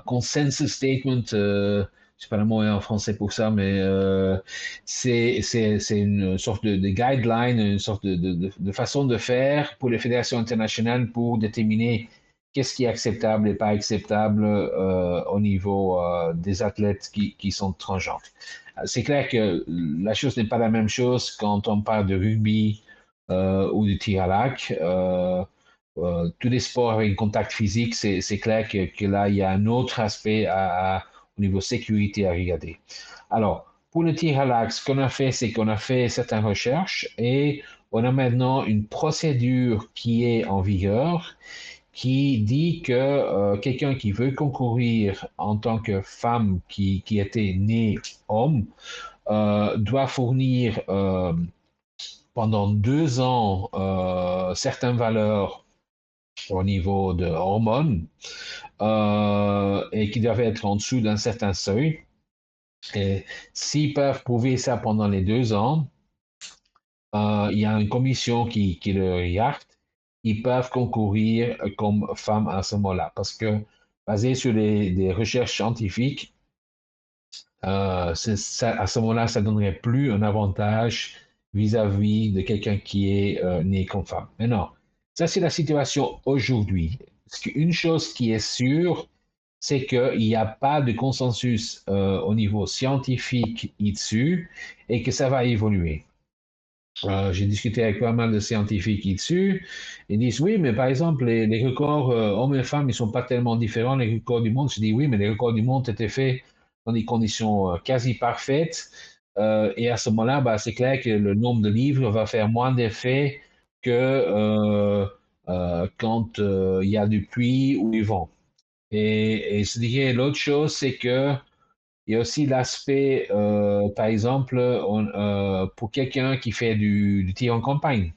consensus statement. Je sais pas le mot en français pour ça, mais c'est une sorte de guideline, une sorte de façon de faire pour les fédérations internationales pour déterminer qu'est-ce qui est acceptable et pas acceptable au niveau des athlètes qui sont transgenres. C'est clair que la chose n'est pas la même chose quand on parle de rugby ou de tir à l'arc. Tous les sports avec contact physique, c'est clair que là, il y a un autre aspect au niveau sécurité à regarder. Alors, pour le tir à l'arc, ce qu'on a fait, c'est qu'on a fait certaines recherches et on a maintenant une procédure qui est en vigueur qui dit que quelqu'un qui veut concourir en tant que femme qui était née homme doit fournir pendant 2 ans certaines valeurs au niveau de hormones et qui doivent être en dessous d'un certain seuil. Et s'ils peuvent prouver ça pendant les 2 ans, il y a une commission qui le regarde. Ils peuvent concourir comme femmes à ce moment-là. Parce que, basé sur des recherches scientifiques, à ce moment-là, ça donnerait plus un avantage vis-à-vis de quelqu'un qui est né comme femme. Maintenant, ça, c'est la situation aujourd'hui. Une chose qui est sûre, c'est qu'il n'y a pas de consensus au niveau scientifique dessus et que ça va évoluer. J'ai discuté avec pas mal de scientifiques dessus. Ils disent oui, mais par exemple, les records hommes et femmes, ils sont pas tellement différents. Les records du monde, je dis oui, mais les records du monde étaient faits dans des conditions quasi parfaites. Et à ce moment-là, c'est clair que le nombre de livres va faire moins d'effet que quand il y a du pluie ou du vent. Et je dirais l'autre chose, c'est que il y a aussi l'aspect, par exemple, pour quelqu'un qui fait du tir en campagne,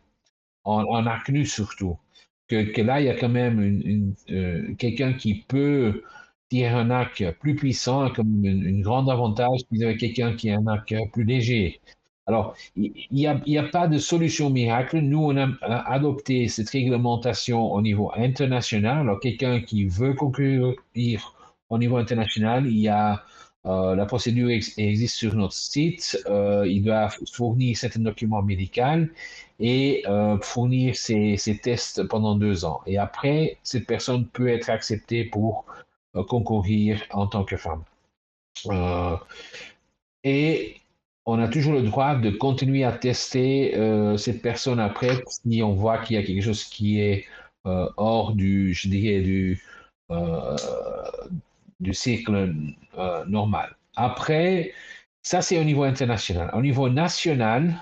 en arc nu surtout, que là, il y a quand même quelqu'un qui peut tirer un arc plus puissant, comme une grande avantage vis-à-vis quelqu'un qui a un arc plus léger. Alors, il y a pas de solution miracle. Nous, on a adopté cette réglementation au niveau international. Alors, quelqu'un qui veut concourir au niveau international, il y a la procédure existe sur notre site. Il doit fournir certains documents médicaux et fournir ses tests pendant 2 ans. Et après, cette personne peut être acceptée pour concourir en tant que femme. Et on a toujours le droit de continuer à tester cette personne après si on voit qu'il y a quelque chose qui est hors je dirais, euh, du cycle normal. Après, ça c'est au niveau international. Au niveau national,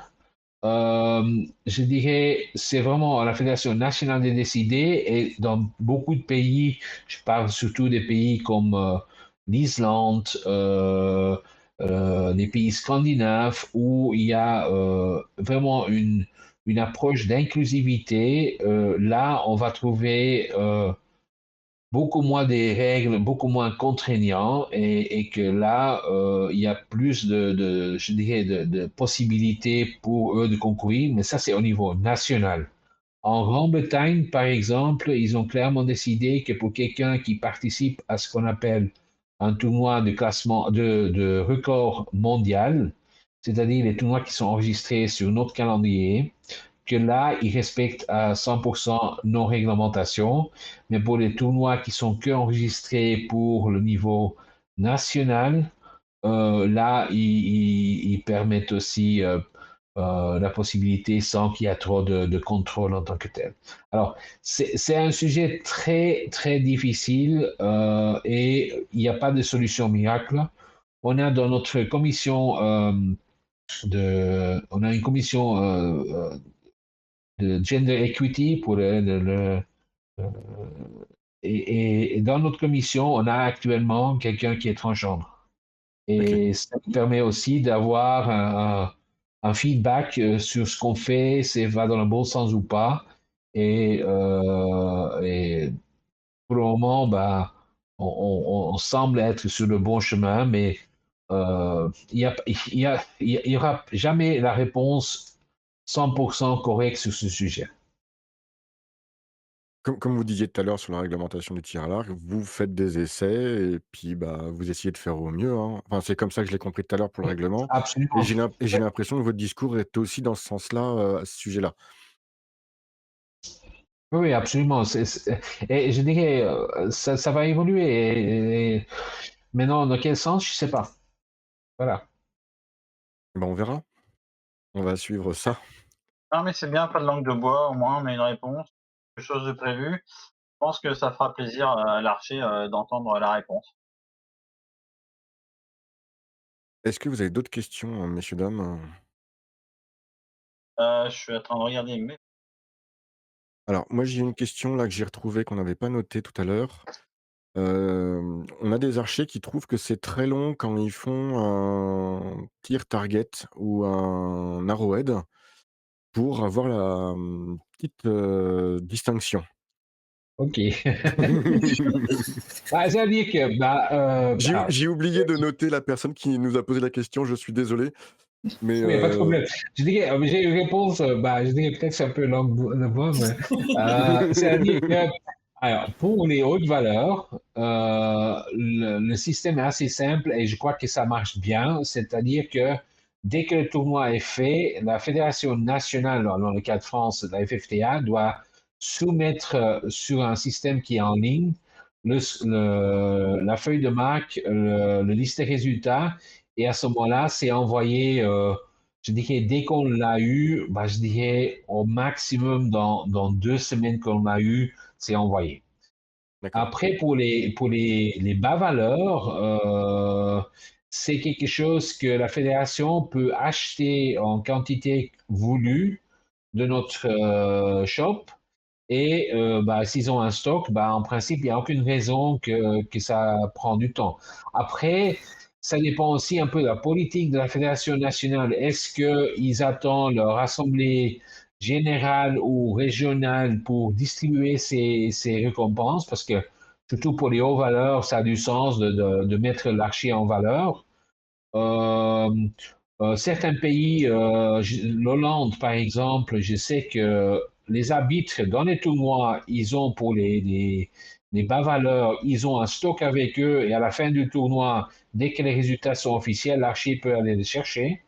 je dirais, c'est vraiment la Fédération nationale de décider et dans beaucoup de pays, je parle surtout des pays comme l'Islande, les pays scandinaves, où il y a vraiment une approche d'inclusivité. Là, on va trouver beaucoup moins des règles, beaucoup moins contraignants et que là, il y a plus je dirais, de possibilités pour eux de concourir, mais ça, c'est au niveau national. En Grande-Bretagne, par exemple, ils ont clairement décidé que pour quelqu'un qui participe à ce qu'on appelle un tournoi de classement, de record mondial, c'est-à-dire les tournois qui sont enregistrés sur notre calendrier, que là, ils respectent à 100% nos réglementations, mais pour les tournois qui sont que enregistrés pour le niveau national, là, ils permettent aussi la possibilité sans qu'il y ait trop de contrôle en tant que tel. Alors, c'est un sujet très, très difficile et il n'y a pas de solution miracle. On a dans notre commission on a une commission de gender equity euh, et dans notre commission, on a actuellement quelqu'un qui est transgenre. Ok. Et ça nous permet aussi d'avoir un feedback sur ce qu'on fait, si ça va dans le bon sens ou pas. Et pour le moment, on semble être sur le bon chemin, mais il y aura jamais la réponse 100% correcte sur ce sujet. Comme vous disiez tout à l'heure sur la réglementation du tir à l'arc, vous faites des essais et puis, bah, vous essayez de faire au mieux, hein. Enfin, c'est comme ça que je l'ai compris tout à l'heure pour le règlement et Absolument. j'ai l'impression que votre discours est aussi dans ce sens-là, à ce sujet-là. Oui, oui, absolument. Et je dirais, ça va évoluer. Et maintenant, dans quel sens, je ne sais pas. Voilà. Bah, on verra. On va suivre ça. Non, mais c'est bien, pas de langue de bois, au moins on a une réponse, quelque chose de prévu. Je pense que ça fera plaisir à l'archer d'entendre la réponse. Est-ce que vous avez d'autres questions, messieurs, dames? Je suis en train de regarder mes Alors moi, j'ai une question là que j'ai retrouvée, qu'on n'avait pas notée tout à l'heure. On a des archers qui trouvent que c'est très long quand ils font un tir target ou un arrowhead pour avoir la, petite, distinction. OK. Bah, c'est-à-dire que, bah, J'ai oublié de noter la personne qui nous a posé la question, je suis désolé, mais oui, pas de problème. Je dirais, j'ai une réponse, bah, je dirais peut-être que c'est un peu langue de bois, mais c'est-à-dire que, alors, pour les hautes valeurs, le système est assez simple et je crois que ça marche bien. C'est-à-dire que dès que le tournoi est fait, la Fédération nationale, dans le cas de France, la FFTA, doit soumettre sur un système qui est en ligne la feuille de marque, le liste des résultats, et à ce moment-là, c'est envoyé, je dirais, dès qu'on l'a eu, bah, je dirais au maximum dans 2 semaines qu'on l'a eu, c'est envoyé. d'accord. Après, pour les bas valeurs, c'est quelque chose que la fédération peut acheter en quantité voulue de notre shop. Et bah, s'ils ont un stock, bah, en principe, il n'y a aucune raison que ça prend du temps. Après, ça dépend aussi un peu de la politique de la Fédération nationale. Est-ce qu'ils attendent leur assemblée générale ou régionale pour distribuer ces récompenses? Parce que, surtout pour les hauts valeurs, ça a du sens de mettre l'archi en valeur. Euh, Certains pays, l'Hollande par exemple, je sais que les arbitres dans les tournois, ils ont pour les bas valeurs, ils ont un stock avec eux et à la fin du tournoi, dès que les résultats sont officiels, l'archi peut aller les chercher.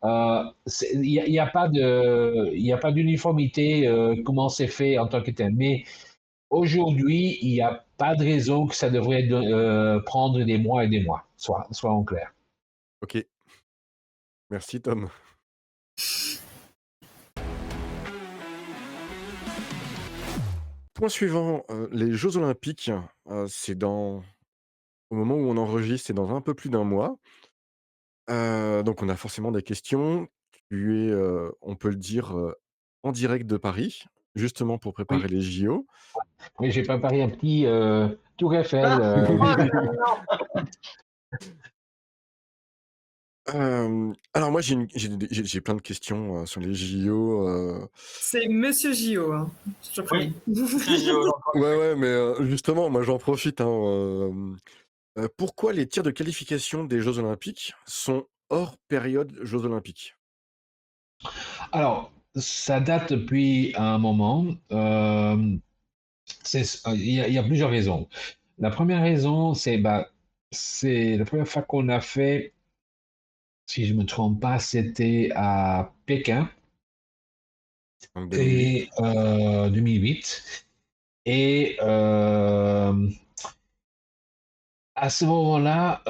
Il n'y a pas d'uniformité comment c'est fait en tant que tel. Mais aujourd'hui, il n'y a pas de raison que ça devrait prendre des mois et des mois, soit en clair. OK. Merci Tom. Point suivant, les jeux olympiques, c'est dans au moment où on enregistre, c'est dans un peu plus d'un mois. Donc on a forcément des questions. Tu es, on peut le dire, en direct de Paris, justement pour préparer Oui. les JO. Oui, j'ai préparé un petit Tour Eiffel. Ah! Alors moi j'ai plein de questions, sur les JO, C'est Monsieur JO, hein, je te Oui, préviens. c'est JO, donc ouais, ouais, mais, justement, moi j'en profite, hein, pourquoi les tirs de qualification des jeux olympiques sont hors période jeux olympiques? Alors, ça date depuis un moment. Il y a plusieurs raisons. La première raison, c'est la première fois qu'on a fait, si je ne me trompe pas, c'était à Pékin En 2008? et 2008. Et à ce moment-là,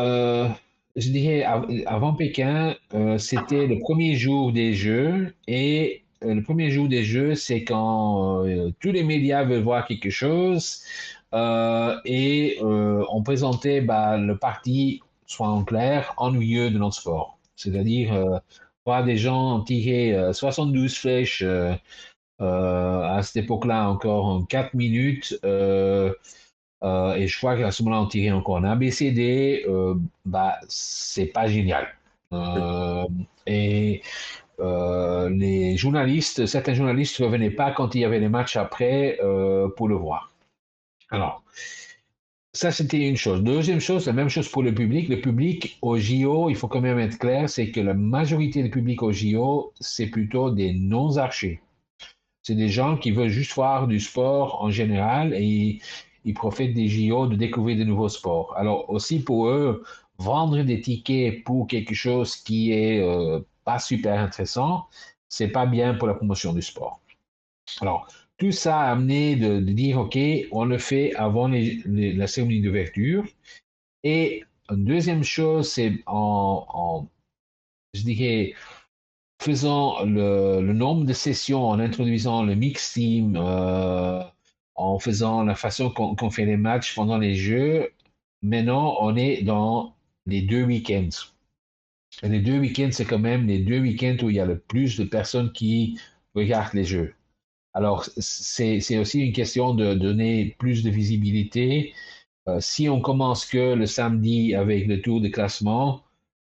je dirais avant Pékin, c'était le premier jour des Jeux et le premier jour des Jeux, c'est quand tous les médias veulent voir quelque chose et on présentait bah, le parti, soit en clair, ennuyeux de notre sport. C'est-à-dire voir des gens tirer 72 flèches à cette époque-là encore en 4 minutes. Et je crois qu'à ce moment-là, on tirait encore un ABCD, bah, c'est pas génial. Oui. Euh, et certains journalistes ne revenaient pas quand il y avait les matchs après pour le voir. Alors, Ça, c'était une chose. Deuxième chose, la même chose pour le public. Le public au JO, il faut quand même être clair, c'est que la majorité du public au JO, c'est plutôt des non-archers. C'est des gens qui veulent juste voir du sport en général et ils profitent des JO de découvrir de nouveaux sports. Alors aussi pour eux, vendre des tickets pour quelque chose qui est pas super intéressant, c'est pas bien pour la promotion du sport. Alors, tout ça a amené de dire, OK, on le fait avant la cérémonie d'ouverture. Et une deuxième chose, c'est je dirais, faisant le nombre de sessions, en introduisant le mix team, en faisant la façon qu'on fait les matchs pendant les jeux, maintenant, on est dans les 2 week-ends. Et les 2 week-ends, c'est quand même les 2 week-ends où il y a le plus de personnes qui regardent les jeux. Alors, c'est aussi une question de donner plus de visibilité. Si on commence que le samedi avec le tour de classement,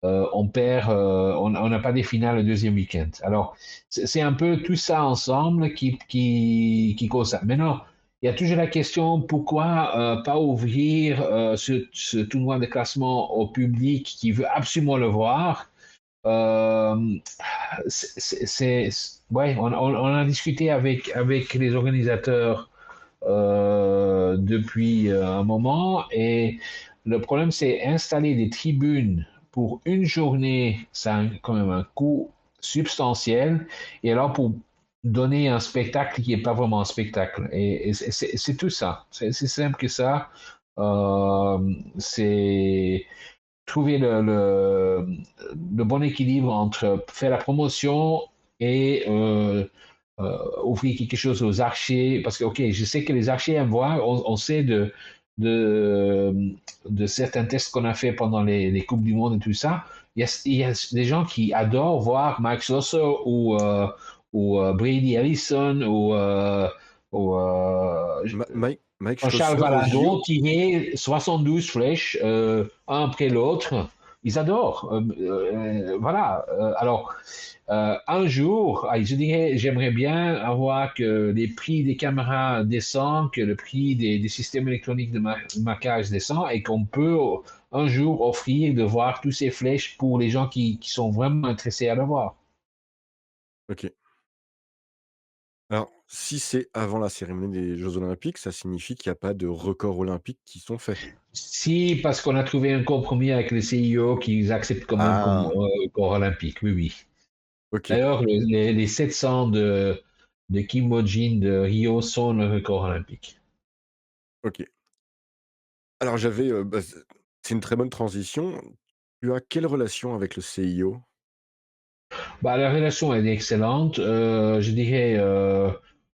on perd, on n'a pas des finales le deuxième week-end. Alors, c'est un peu tout ça ensemble qui cause ça. Maintenant, il y a toujours la question pourquoi pas ouvrir ce tournoi de classement au public qui veut absolument le voir. Euh, ouais, on a discuté avec les organisateurs depuis un moment et le problème c'est installer des tribunes pour une journée, ça a quand même un coût substantiel et alors pour donner un spectacle qui n'est pas vraiment un spectacle et c'est tout ça, c'est simple que ça. C'est trouver le bon équilibre entre faire la promotion et offrir quelque chose aux archers. Parce que, OK, je sais que les archers aiment voir, on sait de certains tests qu'on a fait pendant les Coupes du Monde et tout ça. Il y a des gens qui adorent voir Max Schlosser ou Brady Ellison ou Mike Jean-Charles Schlosser au Valadon JO? tirer 72 flèches, un après l'autre. Ils adorent. Voilà. Alors, un jour, je dirais, j'aimerais bien avoir que les prix des caméras descendent, que le prix des systèmes électroniques de marquage descend et qu'on peut un jour offrir de voir tous ces flèches pour les gens qui sont vraiment intéressés à le voir. Ok. Alors, si c'est avant la cérémonie des Jeux Olympiques, ça signifie qu'il n'y a pas de records olympiques qui sont faits. Si, parce qu'on a trouvé un compromis avec les CIO qu'ils acceptent quand même comme Ah, corps olympique, oui, oui. ok, D'ailleurs, les 700 de Kim Mo-jin de Rio sont le record olympique. ok. Alors c'est une très bonne transition. Tu as quelle relation avec le CIO? Bah, la relation est excellente. Je dirais,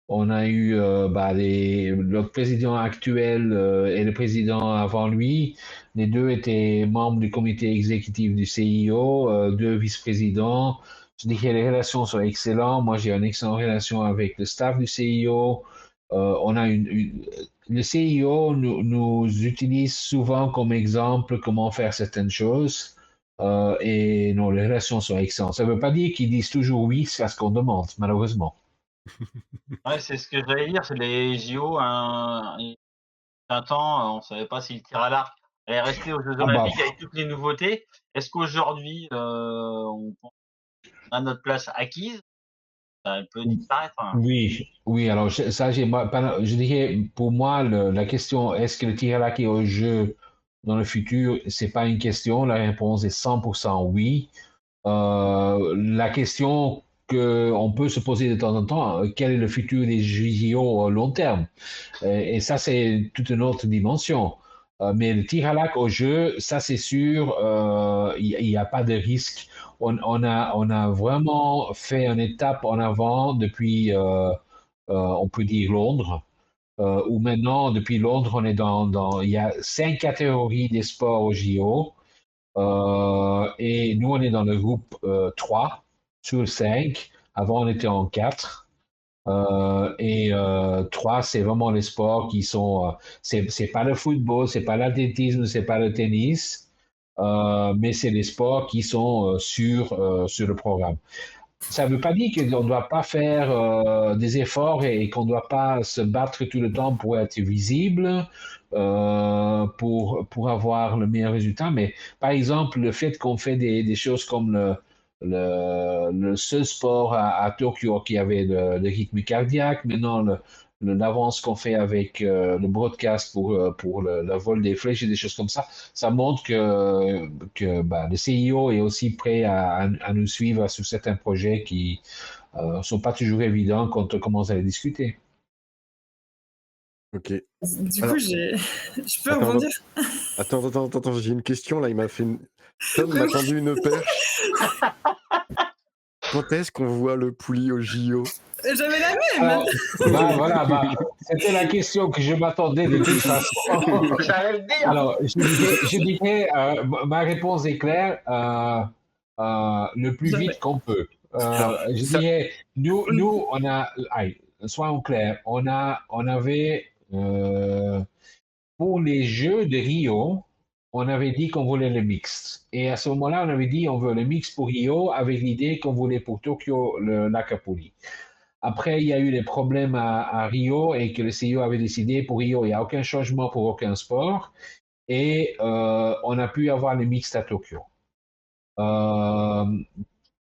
on a eu le président actuel et le président avant lui. Les deux étaient membres du comité exécutif du CIO, deux vice-présidents. Je dirais que les relations sont excellentes. Moi, j'ai une excellente relation avec le staff du CIO. On a le CIO nous utilise souvent comme exemple comment faire certaines choses. Et nos relations sont excellentes. Ça ne veut pas dire qu'ils disent toujours oui à ce qu'on demande, malheureusement. Ouais, c'est ce que j'allais dire, c'est les JO, un temps, on savait pas si le tir à l'arc allait rester aux Jeux Ah bah, Olympiques avec toutes les nouveautés. Est-ce qu'aujourd'hui, on a notre place acquise? Ça peut disparaître, hein. oui, oui. Alors ça, je dirais pour moi la question est-ce que le tir à l'arc est au jeu dans le futur, c'est pas une question. La réponse est 100% oui. La question qu'on peut se poser de temps en temps, quel est le futur des JO au long terme? Et ça, c'est toute une autre dimension. Mais le tir à l'arc au jeu, ça c'est sûr, il n'y a pas de risque. On a vraiment fait une étape en avant depuis, on peut dire Londres, où maintenant, depuis Londres, on est il y a 5 catégories des sports au JO. Et nous, on est dans le groupe 3 sur 5. Avant, on était en 4. Et 3, c'est vraiment les sports qui sont. C'est pas le football, c'est pas l'athlétisme, c'est pas le tennis, mais c'est les sports qui sont sur le programme. ça ne veut pas dire qu'on ne doit pas faire des efforts et qu'on ne doit pas se battre tout le temps pour être visible, pour avoir le meilleur résultat. Mais par exemple, le fait qu'on fait des choses comme le seul sport à Tokyo qui avait le rythme cardiaque, maintenant l'avance qu'on fait avec le broadcast pour le vol des flèches et des choses comme ça montre que le CIO est aussi prêt à nous suivre sur certains projets qui ne sont pas toujours évidents quand on commence à les discuter. Ok. Du Alors, coup, je peux attends, rebondir? attends, j'ai une question là. Tom m'a tendu une perche. Quand est-ce qu'on voit le Pouli au JO? J'avais la même. Alors, voilà, c'était la question que je m'attendais de toute façon. J'allais le dire. Alors, je dirais, ma réponse est claire, le plus Jamais. vite qu'on peut. Alors, Je dirais, nous, on a, soyons clairs, on avait, pour les Jeux de Rio, on avait dit qu'on voulait le mixte. Et à ce moment-là, on avait dit on veut le mix pour Rio avec l'idée qu'on voulait pour Tokyo l'Acapulco. Après, il y a eu des problèmes à Rio et que le CIO avait décidé pour Rio, il n'y a aucun changement pour aucun sport. Et on a pu avoir les mixtes à Tokyo.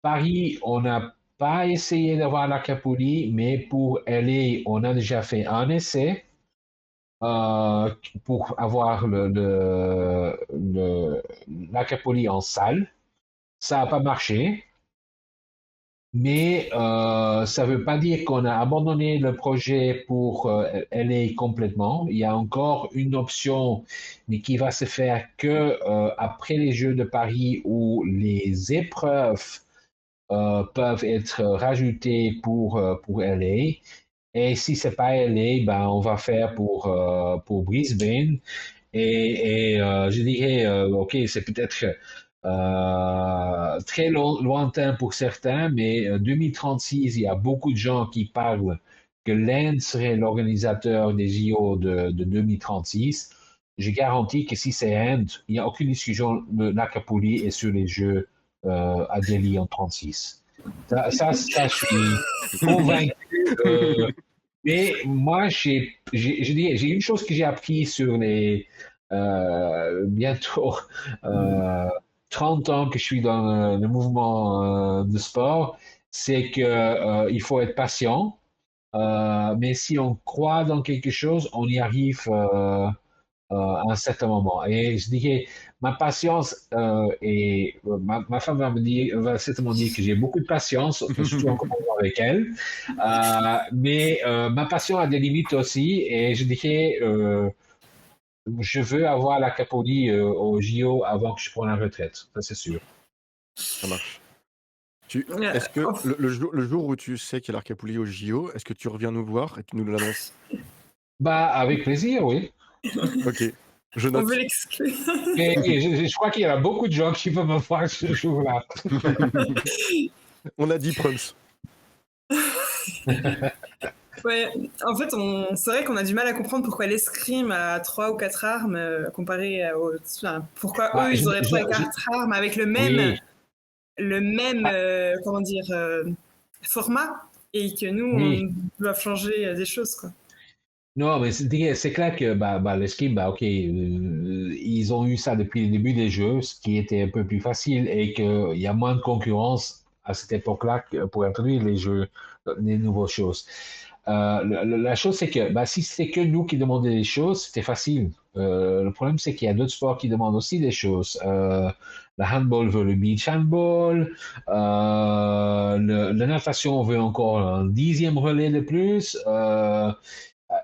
Paris, on n'a pas essayé d'avoir l'Acapulco, mais pour LA, on a déjà fait un essai pour avoir l'Acapulco en salle. Ça n'a pas marché. Mais ça ne veut pas dire qu'on a abandonné le projet pour LA complètement. Il y a encore une option, mais qui va se faire que après les Jeux de Paris où les épreuves peuvent être rajoutées pour LA. Et si c'est pas LA, ben on va faire pour Brisbane. Et je dirais, ok, c'est peut-être très lointain pour certains, mais 2036, il y a beaucoup de gens qui parlent que l'Inde serait l'organisateur des JO de 2036. Je garantis que si c'est Inde, il n'y a aucune discussion de Nakapuli est sur les Jeux à Delhi en 36. Ça, je suis convaincu. Mais moi, j'ai une chose que j'ai appris sur les bientôt 30 ans que je suis dans le mouvement de sport, c'est que il faut être patient. Mais si on croit dans quelque chose, on y arrive à un certain moment. Et je dirais, ma patience et ma femme va certainement dire que j'ai beaucoup de patience, surtout en comparaison avec elle. Mais ma passion a des limites aussi, et je dirais, je veux avoir la Capodie au JO avant que je prenne la retraite, ça c'est sûr. Ça marche. Est-ce que le jour où tu sais qu'il y a l'Arcapoulie au JO, est-ce que tu reviens nous voir et tu nous l'annonces? Bah, avec plaisir, oui. Ok, je On note. veut l'exclure. Et je crois qu'il y a beaucoup de gens qui veulent me voir ce jour-là. On a dit Prums. Ouais, en fait, c'est vrai qu'on a du mal à comprendre pourquoi l'escrime a 3 ou 4 armes comparé aux. Enfin, pourquoi Bah, eux, ils auraient 3 ou 4 armes avec le même, Oui. comment dire, format et que nous, Oui. on doit changer des choses, quoi. Non, mais c'est clair que l'escrime, ok, ils ont eu ça depuis le début des jeux, ce qui était un peu plus facile et qu'il y a moins de concurrence à cette époque-là pour introduire les jeux, les nouvelles choses. La chose, c'est que si c'était que nous qui demandions des choses, c'était facile. Le problème, c'est qu'il y a d'autres sports qui demandent aussi des choses. Le handball veut le beach handball. La natation veut encore un 10e relais de plus.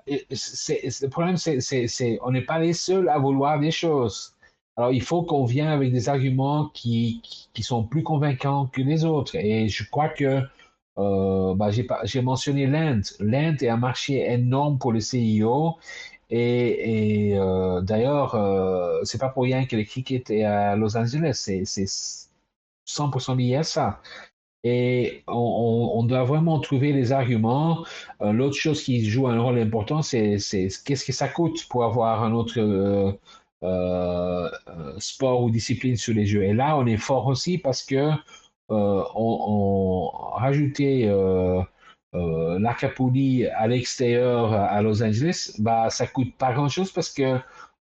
Le problème, c'est on n'est pas les seuls à vouloir des choses. Alors, il faut qu'on vienne avec des arguments qui sont plus convaincants que les autres. Et je crois que j'ai mentionné l'Inde. L'Inde est un marché énorme pour le CIO. Et d'ailleurs, c'est pas pour rien que le cricket est à Los Angeles. C'est 100% lié à ça. Et on doit vraiment trouver les arguments. L'autre chose qui joue un rôle important, c'est qu'est-ce que ça coûte pour avoir un autre sport ou discipline sur les jeux. Et là, on est fort aussi parce que on rajoutait l'Acapulli à l'extérieur à Los Angeles, bah, ça coûte pas grand-chose parce que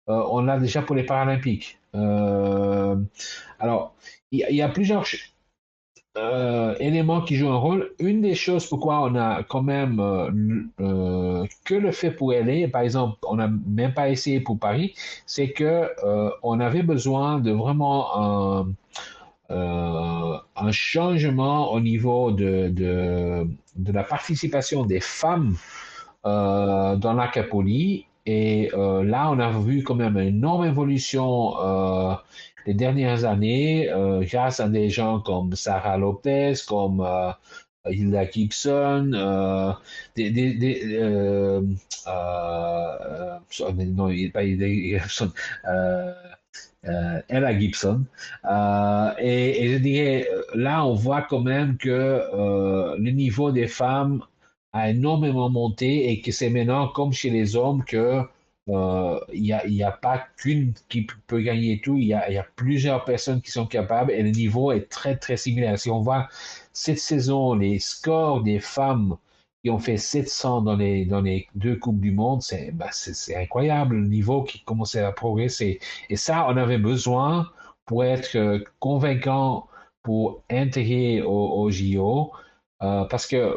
on l'a déjà pour les Paralympiques. Alors, il y a plusieurs éléments qui jouent un rôle. Une des choses pourquoi on a quand même que le fait pour aller, par exemple, on n'a même pas essayé pour Paris, c'est que on avait besoin de vraiment un changement au niveau de la participation des femmes dans l'Acapulli. Et là, on a vu quand même une énorme évolution les dernières années grâce à des gens comme Sarah Lopez, comme Hilda Gibson, non, pas Hilda Gibson, Ella Gibson. Et je dirais, là, on voit quand même que le niveau des femmes a énormément monté et que c'est maintenant comme chez les hommes que il y a pas qu'une qui peut gagner tout, il y a plusieurs personnes qui sont capables et le niveau est très, très similaire. Si on voit cette saison, les scores des femmes qui ont fait 700 dans les deux Coupes du Monde, c'est incroyable le niveau qui commençait à progresser. Et ça, on avait besoin pour être convaincant pour intégrer au JO. Parce que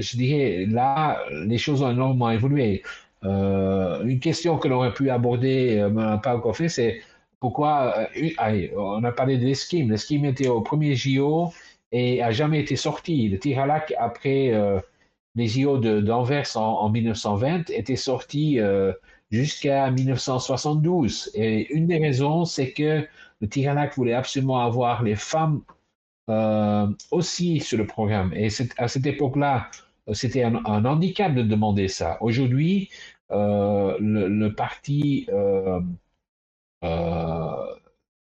je dirais, là, les choses ont énormément évolué. Une question que l'on aurait pu aborder, mais on n'a pas encore fait, c'est pourquoi, on a parlé de l'escrime. L'escrime était au premier JO et a jamais été sorti. Le tir à l'arc, après les JO d'Anvers en 1920, était sorti jusqu'à 1972. Et une des raisons, c'est que le tir à l'arc voulait absolument avoir les femmes aussi sur le programme. Et à cette époque-là, c'était un handicap de demander ça. Aujourd'hui, le parti euh,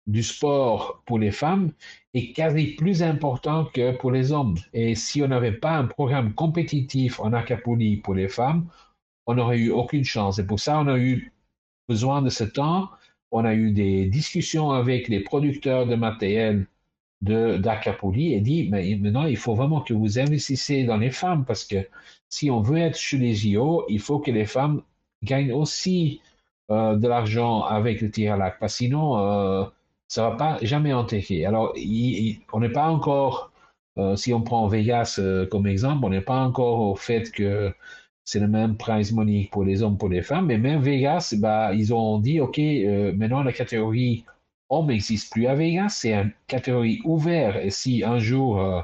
du sport pour les femmes est quasi plus important que pour les hommes. Et si on n'avait pas un programme compétitif en Acapulli pour les femmes, on n'aurait eu aucune chance. Et pour ça, on a eu besoin de ce temps. On a eu des discussions avec les producteurs de matériel d'Acapulli et dit, mais maintenant, il faut vraiment que vous investissiez dans les femmes parce que si on veut être chez les JO, il faut que les femmes gagnent aussi de l'argent avec le tir à l'arc, parce que sinon, ça va pas jamais intégrer. Alors, on n'est pas encore, si on prend Vegas comme exemple, on n'est pas encore au fait que c'est le même prize money pour les hommes, pour les femmes, mais même Vegas, bah, ils ont dit, OK, maintenant la catégorie homme n'existe plus à Vegas, c'est une catégorie ouverte. Et si un jour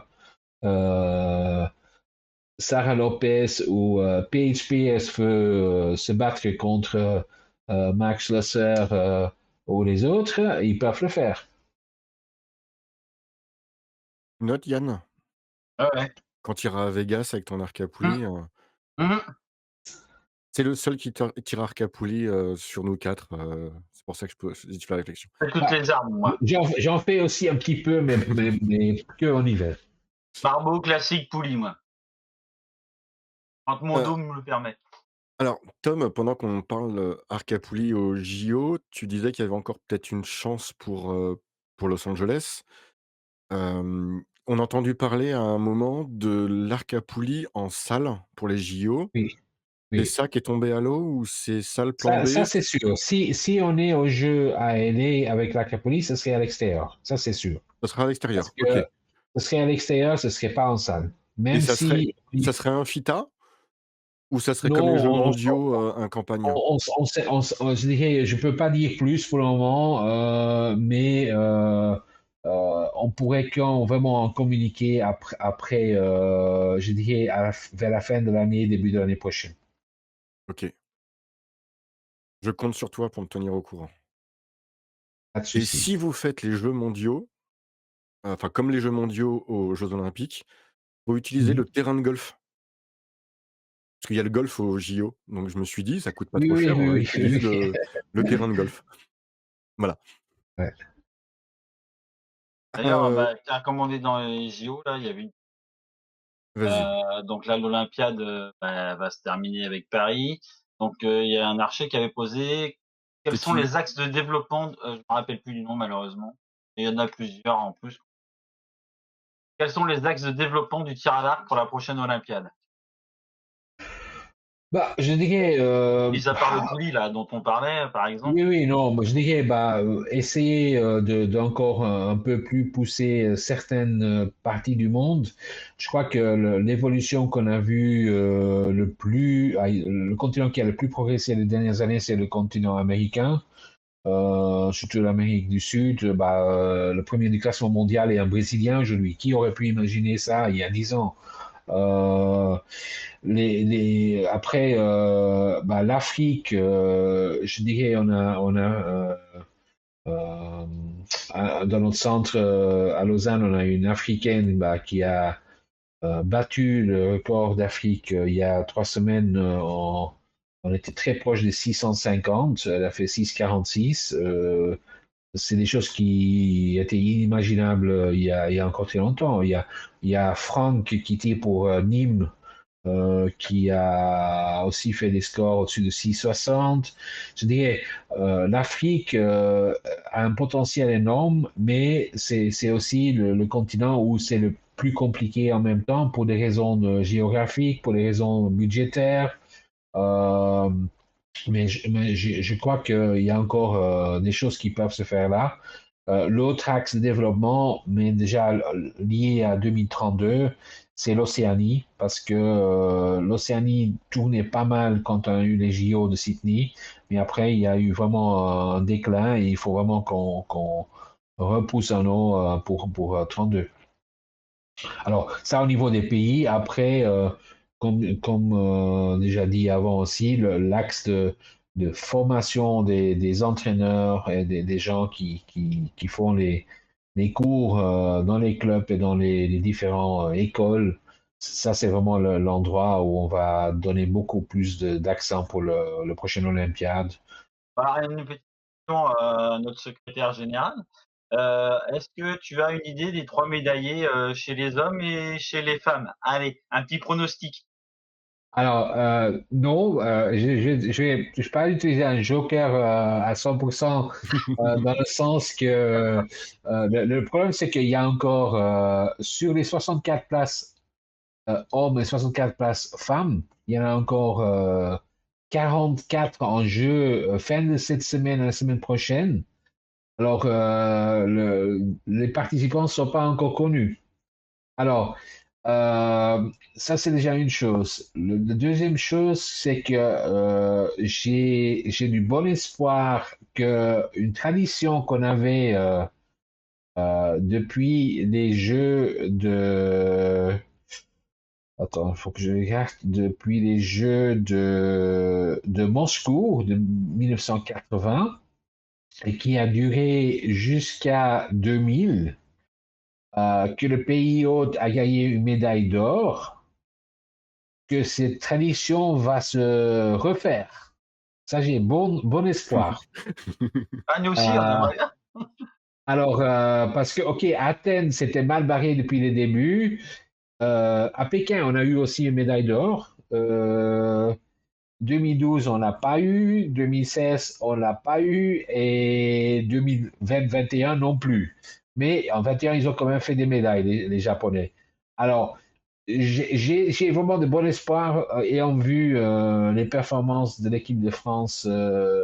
euh, Sarah Lopez ou Paige Pierce veut se battre contre Max Schlosser ou les autres, ils peuvent le faire. Note, Yann, Ah ouais. quand tu iras à Vegas avec ton Arcapoulis, Mhm. c'est le seul qui tire Arcapoulis sur nous quatre. C'est pour ça que je fais la réflexion. Fais toutes les armes, moi. J'en fais aussi un petit peu, mais que en hiver. Barbeau classique poulie, moi. Quand mon dos me le permet. Alors, Tom, pendant qu'on parle Arcapoulis au JO, tu disais qu'il y avait encore peut-être une chance pour Los Angeles. On a entendu parler à un moment de l'Arcapoulis en salle pour les JO. Oui, C'est oui. ça qui est tombé à l'eau ou c'est ça le plan B? Ça c'est sûr. Si on est au jeu à LA avec l'Acapulli, ce serait à l'extérieur. Ça, c'est sûr. Ça sera à l'extérieur. Parce que Ok. ce serait à l'extérieur, ce serait pas en salle. Et Même ça si serait un FITA ou ça serait comme les Jeux non, mondiaux, un campagnat? je dirais, je peux pas dire plus pour le moment, mais on pourrait vraiment en communiquer après je dirais, vers la fin de l'année, début de l'année prochaine. Ok. Je compte sur toi pour me tenir au courant. Pas de Et souci. si vous faites les Jeux mondiaux, enfin comme les Jeux mondiaux aux Jeux olympiques, faut utiliser le terrain de golf. Parce qu'il y a le golf aux JO, donc je me suis dit: «Ça coûte pas Oui, trop oui, cher, oui, on oui, utilise oui. le terrain de golf». Voilà. Ouais. D'ailleurs, bah, tiens, comme on est dans les JO, là, il y avait une. Vas-y. Donc là, l'Olympiade va se terminer avec Paris. Donc il y a un archer qui avait posé quels C'est sont qui? les axes de développement. Je me rappelle plus du nom malheureusement. Et il y en a plusieurs en plus. Quels sont les axes de développement du tir à l'arc pour la prochaine Olympiade? Bah, je dirais, Mis à part le poulie, là, dont on parlait, par exemple. oui, oui, non, moi je dirais, bah, essayer d'encore un peu plus pousser certaines parties du monde. Je crois que l'évolution qu'on a vue le continent qui a le plus progressé les dernières années, c'est le continent américain. Surtout l'Amérique du Sud, le premier du classement mondial est un Brésilien aujourd'hui. Qui aurait pu imaginer ça il y a 10 ans? Euh, Après, l'Afrique, je dirais, euh, dans notre centre à Lausanne, on a une Africaine qui a battu le record d'Afrique il y a 3 semaines. On était très proche des 650. Elle a fait 6,46. C'est des choses qui étaient inimaginables il y a encore très longtemps. Il y a Franck qui tire pour Nîmes qui a aussi fait des scores au-dessus de 6,60. Je dirais, l'Afrique a un potentiel énorme, mais c'est aussi le continent où c'est le plus compliqué en même temps pour des raisons géographiques, pour des raisons budgétaires. Euh, je crois qu'il y a encore des choses qui peuvent se faire là. L'autre axe de développement, mais déjà lié à 2032, c'est l'Océanie, parce que l'Océanie tournait pas mal quand on a eu les JO de Sydney, mais après, il y a eu vraiment un déclin et il faut vraiment qu'on repousse un eau pour 32. Alors, ça au niveau des pays. Après, comme déjà dit avant aussi, l'axe de formation des entraîneurs et des gens qui font les cours dans les clubs et dans les différentes écoles, ça c'est vraiment l'endroit où on va donner beaucoup plus d'accent pour le prochain Olympiade. Alors, une petite question à notre secrétaire général. Est-ce que tu as une idée des 3 médaillés chez les hommes et chez les femmes? Allez, un petit pronostic. Alors, non, je vais pas utiliser un joker à 100% dans le sens que le problème, c'est qu'il y a encore sur les 64 places hommes et 64 places femmes, il y en a encore 44 en jeu fin de cette semaine à la semaine prochaine. Alors, les participants ne sont pas encore connus. Alors, ça, c'est déjà une chose. La deuxième chose, c'est que j'ai du bon espoir qu'une tradition qu'on avait depuis les Jeux de... Attends, il faut que je regarde. Depuis les Jeux de Moscou de 1980 et qui a duré jusqu'à 2000, que le pays hôte a gagné une médaille d'or, que cette tradition va se refaire. Ça, j'ai bon espoir. Ah, nous aussi, on Euh, aimerait bien. alors, parce que, OK, Athènes, c'était mal barré depuis les débuts. À Pékin, on a eu aussi une médaille d'or. 2012, on n'a pas eu. 2016, on l'a pas eu. Et 2020-21 non plus. Mais en 21, ils ont quand même fait des médailles, les Japonais. Alors, j'ai vraiment de bon espoir ayant vu les performances de l'équipe de France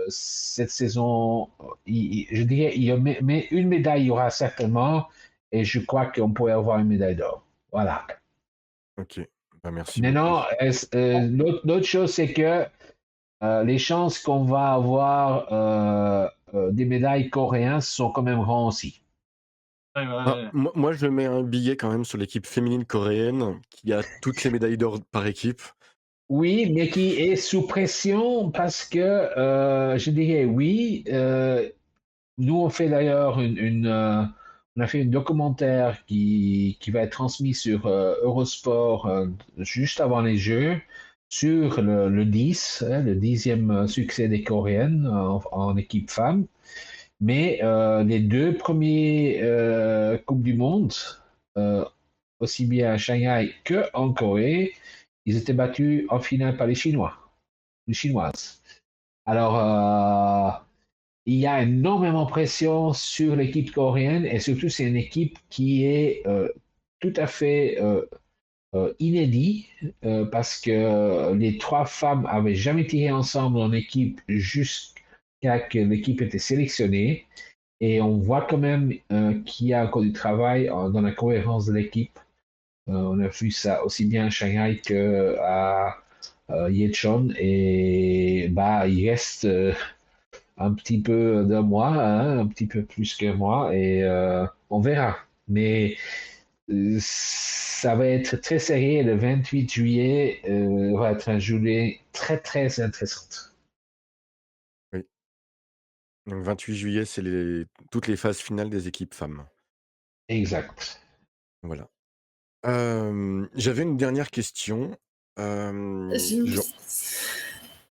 cette saison. Je dirais, mais une médaille, il y aura certainement. Et je crois qu'on pourrait avoir une médaille d'or. Voilà. Ok, merci beaucoup. Maintenant, l'autre chose, c'est que les chances qu'on va avoir des médailles coréennes sont quand même grandes aussi. Ouais, ouais, Ah, ouais. moi, je mets un billet quand même sur l'équipe féminine coréenne qui a toutes les médailles d'or par équipe. Oui, mais qui est sous pression parce que je dirais oui. Nous, on fait d'ailleurs on a fait un documentaire qui va être transmis sur Eurosport juste avant les Jeux sur le 10, hein, le 10e succès des Coréennes en équipe femme. Mais les deux premiers Coupes du Monde, euh, aussi bien à Shanghai qu'en Corée, ils étaient battus en finale par les Chinoises. Alors, il y a énormément de pression sur l'équipe coréenne et surtout c'est une équipe qui est tout à fait inédit parce que les trois femmes avaient jamais tiré ensemble en équipe jusqu'à que l'équipe était sélectionnée. Et on voit quand même qu'il y a encore du travail dans la cohérence de l'équipe. On a vu ça aussi bien à Shanghai qu'à Yechon. Et bah, il reste un petit peu de moi, hein, un petit peu plus que moi, et on verra. Mais ça va être très serré. Le 28 juillet va être un journée très, très intéressante. Oui. Donc 28 juillet, c'est toutes les phases finales des équipes femmes. Exact. Voilà. J'avais une dernière question. J'ai une-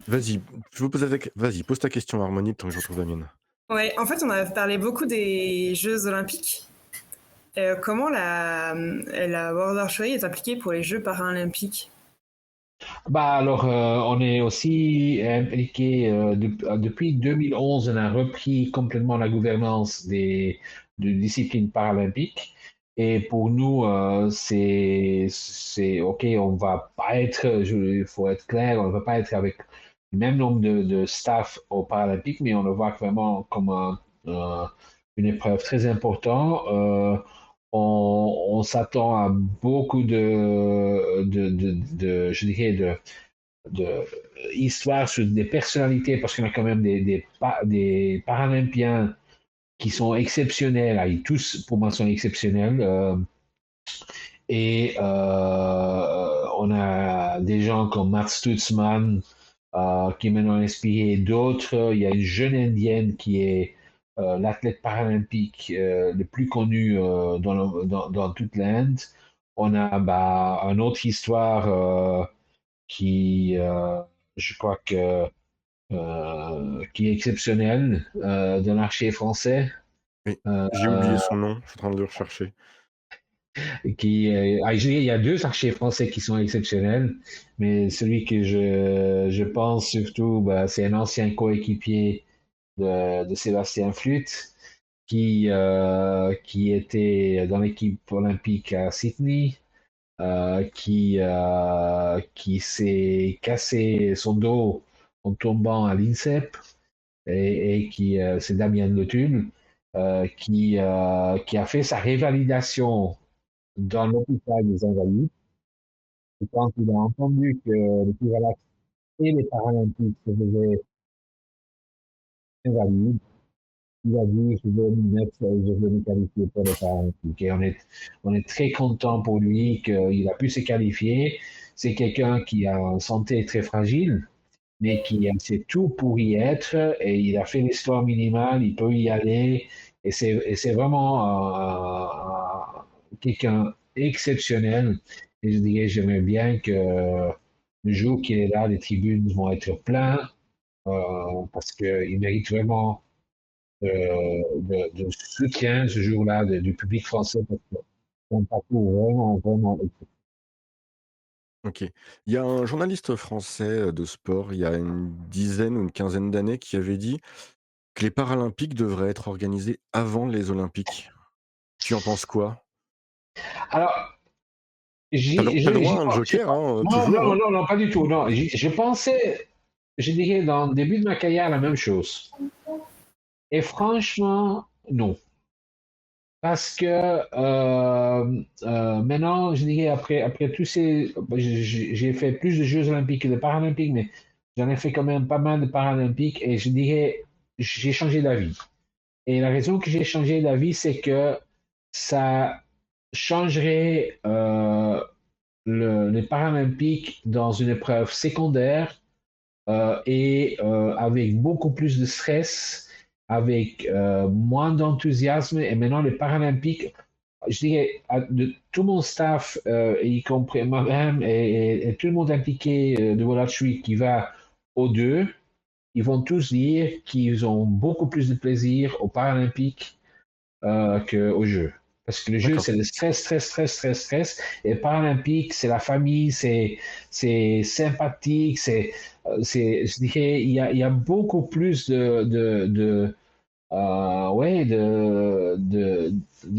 Vas-y, vas-y, pose ta question, Harmonie, tant que je retrouve la mienne. Ouais, en fait, on a parlé beaucoup des Jeux Olympiques. Comment la World Archery est impliquée pour les Jeux Paralympiques? Bah alors, on est aussi impliqué depuis 2011, on a repris complètement la gouvernance des disciplines paralympiques. Et pour nous, c'est OK, on va pas être, il faut être clair, on ne va pas être avec le même nombre de staff aux Paralympiques, mais on le voit vraiment comme une épreuve très importante. On s'attend à beaucoup je dirais, de histoires sur des personnalités, parce qu'on a quand même des Paralympiens qui sont exceptionnels. Ah, tous, pour moi, sont exceptionnels. Et on a des gens comme Matt Stutzman qui m'ont inspiré. D'autres, il y a une jeune indienne qui est l'athlète paralympique le plus connu dans toute l'Inde. On a une autre histoire qui, je crois qui est exceptionnelle d'un archer français. Oui, Euh, j'ai oublié son nom, je suis en train de le rechercher. Il y a deux archers français qui sont exceptionnels, mais celui que je pense surtout, c'est un ancien coéquipier de Sébastien Flûte, qui était dans l'équipe olympique à Sydney, qui s'est cassé son dos en tombant à l'INSEP, et qui, c'est Damien Le Tulle, qui a fait sa révalidation dans l'hôpital des Invalides. Et quand il a entendu que le Kivalak et les Paralympiques se faisaient invalides, il a dit je veux me qualifier pour les Paralympiques. Et on est très content pour lui qu'il a pu se qualifier. C'est quelqu'un qui a une santé très fragile, mais qui a fait tout pour y être, et il a fait l'histoire minimale, il peut y aller, et c'est vraiment quelqu'un exceptionnel. Et je dirais, j'aimerais bien que le jour qu'il est là, les tribunes vont être pleines, parce qu'il mérite vraiment de soutien ce jour-là du public français, parce que c'est un parcours vraiment, vraiment. Ok. Il y a un journaliste français de sport, il y a une dizaine ou une quinzaine d'années, qui avait dit que les Paralympiques devraient être organisés avant les Olympiques. Tu en penses quoi? Alors, T'as le droit à un joker, hein, non, toujours. non, Hein. non, non, pas du tout. Non, je pensais, je dirais, dans le début de ma carrière, la même chose. Et franchement, non. Parce que maintenant, je dirais, après tous ces. J'ai fait plus de Jeux Olympiques que de Paralympiques, mais j'en ai fait quand même pas mal de Paralympiques, et je dirais, j'ai changé d'avis. Et la raison que j'ai changé d'avis, c'est que ça changerait les Paralympiques dans une épreuve secondaire, et avec beaucoup plus de stress, avec moins d'enthousiasme. Et maintenant, les Paralympiques, je dirais, de tout mon staff, y compris moi-même, et tout le monde impliqué de Archery qui va aux deux, ils vont tous dire qu'ils ont beaucoup plus de plaisir aux Paralympiques qu'aux Jeux. Parce que le jeu, c'est le stress, stress, stress, stress, stress. Et Paralympique, c'est la famille, c'est sympathique, je dirais, il y a beaucoup plus ouais, de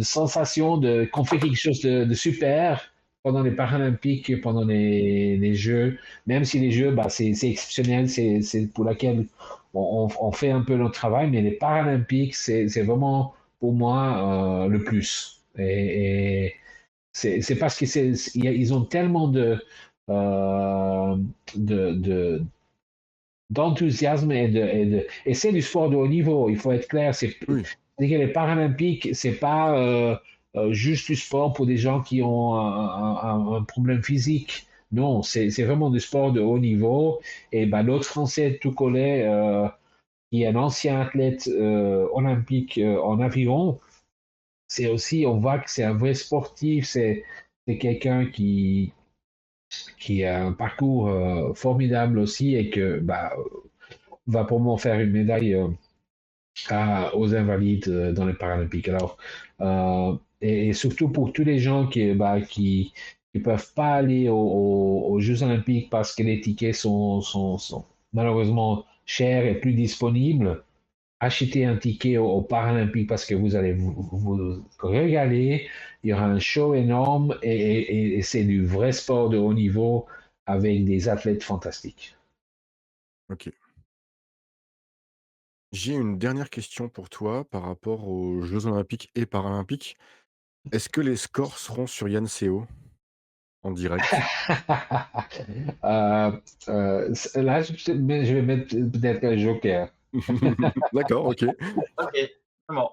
sensation qu'on fait quelque chose de super pendant les Paralympiques, pendant les Jeux, même si les Jeux, bah, c'est exceptionnel, c'est pour laquelle on fait un peu notre travail, mais les Paralympiques, c'est vraiment pour moi le plus. Et c'est parce ils ont tellement euh, de, d'enthousiasme et c'est du sport de haut niveau, il faut être clair. Oui, C'est que les Paralympiques, c'est pas juste du sport pour des gens qui ont un problème physique. Non, c'est vraiment du sport de haut niveau. Et ben, l'autre Français, tout collé, qui est un ancien athlète olympique en avion, c'est aussi, on voit que c'est un vrai sportif, c'est quelqu'un qui a un parcours formidable aussi et que bah, va probablement faire une médaille aux Invalides dans les Paralympiques. Alors, et surtout pour tous les gens qui peuvent pas aller aux Jeux Olympiques parce que les tickets sont malheureusement chers et plus disponibles, achetez un ticket aux Paralympiques parce que vous allez vous régaler. Il y aura un show énorme et c'est du vrai sport de haut niveau avec des athlètes fantastiques. ok. J'ai une dernière question pour toi par rapport aux Jeux olympiques et paralympiques. Est-ce que les scores seront sur Yann CO en direct? Euh, là, je vais mettre peut-être un joker. D'accord, ok. Ok, c'est bon.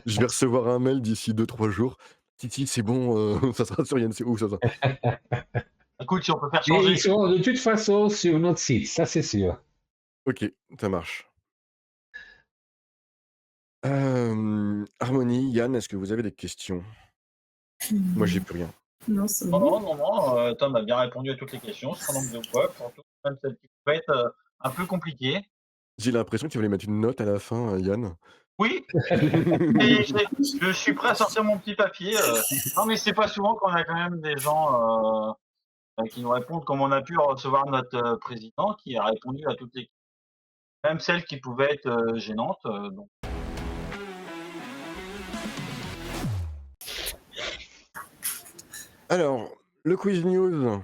Je vais recevoir un mail d'ici 2-3 jours. Titi, c'est bon, ça sera sur Yann CO, ça sera. Écoute, si on peut faire Et changer. ils seront de toute façon sur notre site, ça c'est sûr. Ok, ça marche. Harmonie, Yann, est-ce que vous avez des questions? Moi, j'ai plus rien. Non, c'est Non, bon. non, non, non, Tom a bien répondu à toutes les questions, sans langue de bois, surtout même celles qui pouvaient être un peu compliquées. J'ai l'impression que tu voulais mettre une note à la fin, Yann. Oui, et je suis prêt à sortir mon petit papier. Non, mais c'est pas souvent qu'on a quand même des gens qui nous répondent comme on a pu recevoir notre président qui a répondu à toutes les questions, même celles qui pouvaient être gênantes. Donc. Alors, le quiz news.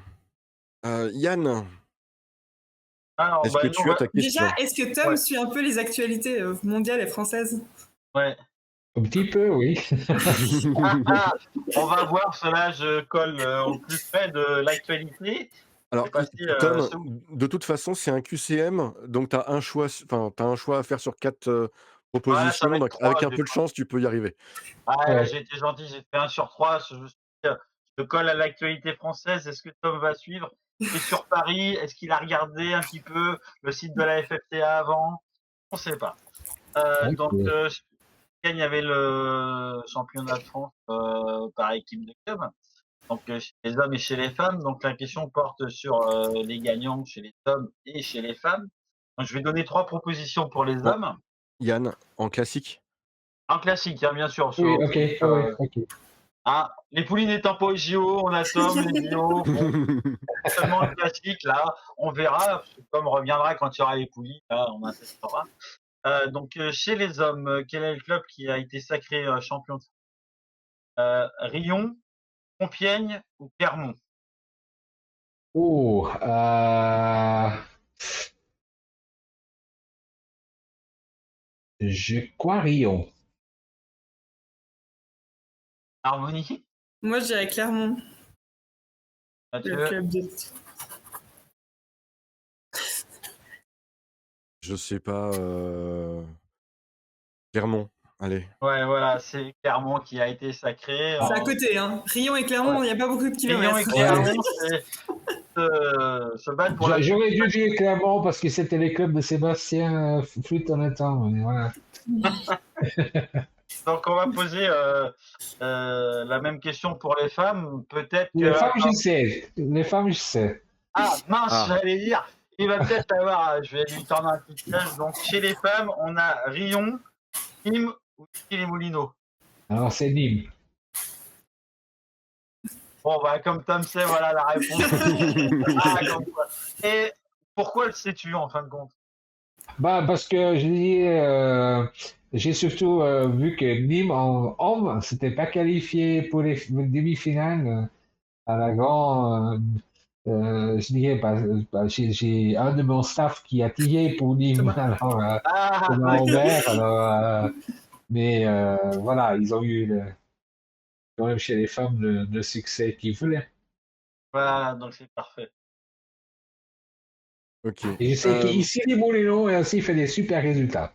Yann, Alors, est-ce bah, que nous, tu as ta question? Déjà, est-ce que Tom Ouais. suit un peu les actualités mondiales et françaises? Ouais. Un petit peu, oui. On va voir, cela je colle au plus près de l'actualité. Alors, Passé, Tom, de toute façon, c'est un QCM, donc tu as un choix, enfin, t'as un choix à faire sur 4 voilà, ça va propositions. être Donc, 3. avec un peu de chance, tu peux y arriver. Ouais, Ouais. j'ai été gentil, j'ai fait 1 sur 3. Je colle à l'actualité française. Est-ce que Tom va suivre? Et sur Paris, est-ce qu'il a regardé un petit peu le site de la FFTA avant? On ne sait pas. Donc, Ok. il y avait le championnat de France par équipe de club. Donc, chez les hommes et chez les femmes. Donc, la question porte sur les gagnants chez les hommes et chez les femmes. Donc, je vais donner 3 propositions pour les Bon, hommes. Yann, en classique. Un classique, hein, bien sûr. Oui, ok, ouais, ok. Les poulines n'étant pas aux JO, on a Tom, les JO. Bon, seulement le classique, là, on verra. Tom reviendra quand il y aura les poulies, là, on insistera. Donc, chez les hommes, quel est le club qui a été sacré champion de France? Rion, Compiègne ou Clermont? Oh, je crois Rion. Harmonie? Moi, je dirais Clermont, le Mathieu? club de. Je sais pas. Clermont, allez. Ouais, voilà, c'est Clermont qui a été sacré. C'est à côté, hein. Rion et Clermont, il n'y a pas beaucoup de Rion et kilomètres. Clermont, c'est se battre pour la. J'aurais dû dire clairement parce que c'était les clubs de Sébastien Flûte en temps, mais voilà. Donc, on va poser la même question pour les femmes. Peut-être que. Les femmes, je sais. Les femmes, je sais. Ah, mince, Ah. j'allais dire. Il va peut-être avoir. Je vais lui tendre un petit piège. Donc, chez les femmes, on a Rion, Nîmes ou les Moulineaux. Alors, c'est Nîmes. Bon, bah, comme Tom sait, voilà la réponse. Ah, comme quoi. Et pourquoi le sais-tu en fin de compte? Bah, parce que j'ai surtout vu que Nîmes en homme s'était pas qualifié pour les demi-finales à la grande. Je dirais, j'ai un de mon staff qui a tiré pour Nîmes, Thomas. alors Ah, Thomas d'accord. Aubert, mais voilà, ils ont eu quand même chez les femmes le succès qu'ils voulaient. Voilà, donc c'est parfait. Ok. Et je sais qu'ici, les Moulineaux aussi fait des super résultats.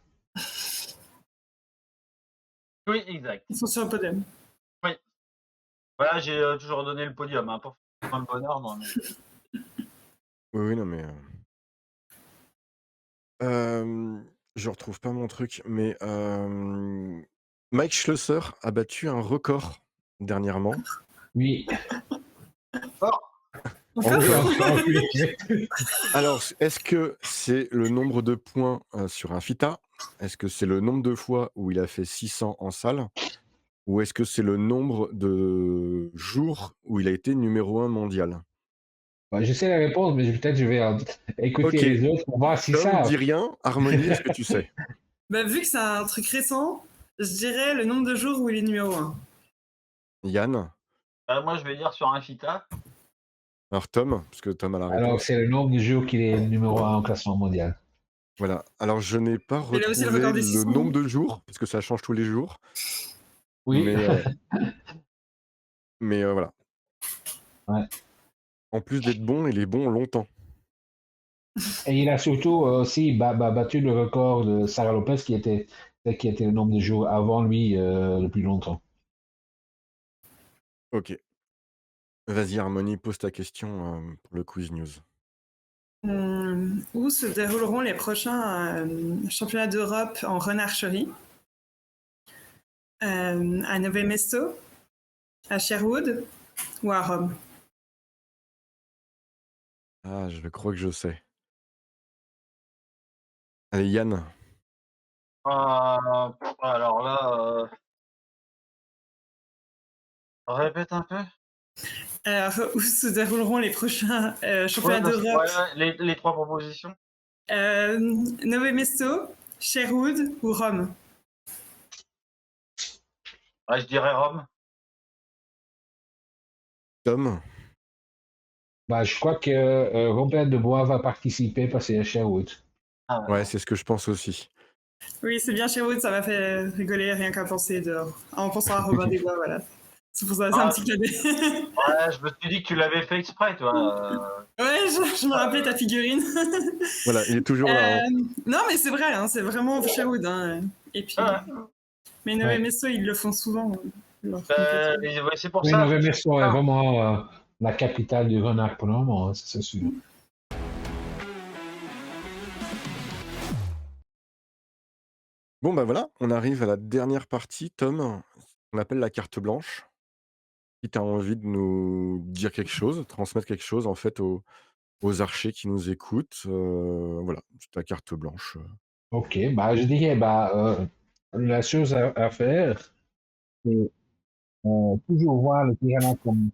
Oui, exact. Ils sont sur le podium. Oui. Voilà, j'ai toujours donné le podium, hein, pour faire le bonheur. Non, mais... Oui, non, mais. Je retrouve pas mon truc, mais Mike Schlosser a battu un record dernièrement. Oui, Oh, Encore oui, Encore. encore, oui. Alors, est-ce que c'est le nombre de points sur un FITA? Est-ce que c'est le nombre de fois où il a fait 600 en salle? Ou est-ce que c'est le nombre de jours où il a été numéro 1 mondial? Bah, je sais la réponse, mais peut-être je vais écouter Ok. les autres pour voir si Tom, ça. dis rien. Harmonie, est-ce que tu sais? Bah, vu que c'est un truc récent, je dirais le nombre de jours où il est numéro 1. Yann? moi, je vais dire sur un FITA. Alors Tom, parce que Tom a la Alors, réponse. c'est le nombre de jours qu'il est numéro 1 en classement mondial. Voilà. Alors, je n'ai pas Il a aussi le retrouvé record des le 600. nombre de jours, parce que ça change tous les jours. Oui, Mais voilà. ouais. En plus d'être bon, il est bon longtemps. Et il a surtout aussi battu le record de Sarah Lopez qui était le nombre de jours avant lui le plus longtemps. Ok. Vas-y, Harmonie, pose ta question pour le quiz news. Où se dérouleront les prochains championnats d'Europe en renarcherie? À Nové Mesto, à Sherwood ou à Rome? Ah, je crois que je sais. Allez, Yann. Alors là, répète un peu. Alors, où se dérouleront les prochains Ouais, championnats d'Europe? les trois propositions. Nové Mesto, Sherwood ou Rome? Ah, je dirais Rome. Tom. Bah, je crois que Robert Dubois va participer parce qu'il est à Sherwood. Ah, Ouais, non. c'est ce que je pense aussi. Oui, c'est bien Sherwood, ça m'a fait rigoler rien qu'à penser dehors. En pensant à Robin des Bois, voilà. C'est pour ça, c'est un Ah, petit cadet. ouais, je me suis dit que tu l'avais fait exprès, toi. Ouais, je me rappelais ta figurine. Voilà, il est toujours là. Hein. Non, mais c'est vrai, hein, c'est vraiment Sherwood. Hein. Et puis, Ouais. mais Nové Ouais. Mesto, ils le font souvent. Leur Et ouais, c'est pour Oui, ça. Nové Mesto est vraiment la capitale du renard pour le moment, hein, c'est sûr. Bon, bah voilà, on arrive à la dernière partie, Tom. On appelle la carte blanche. Si tu as envie de nous dire quelque chose, transmettre quelque chose en fait aux archers qui nous écoutent, voilà, c'est ta carte blanche. Ok, bah, je dirais, la chose à faire, c'est toujours voir le piranha comme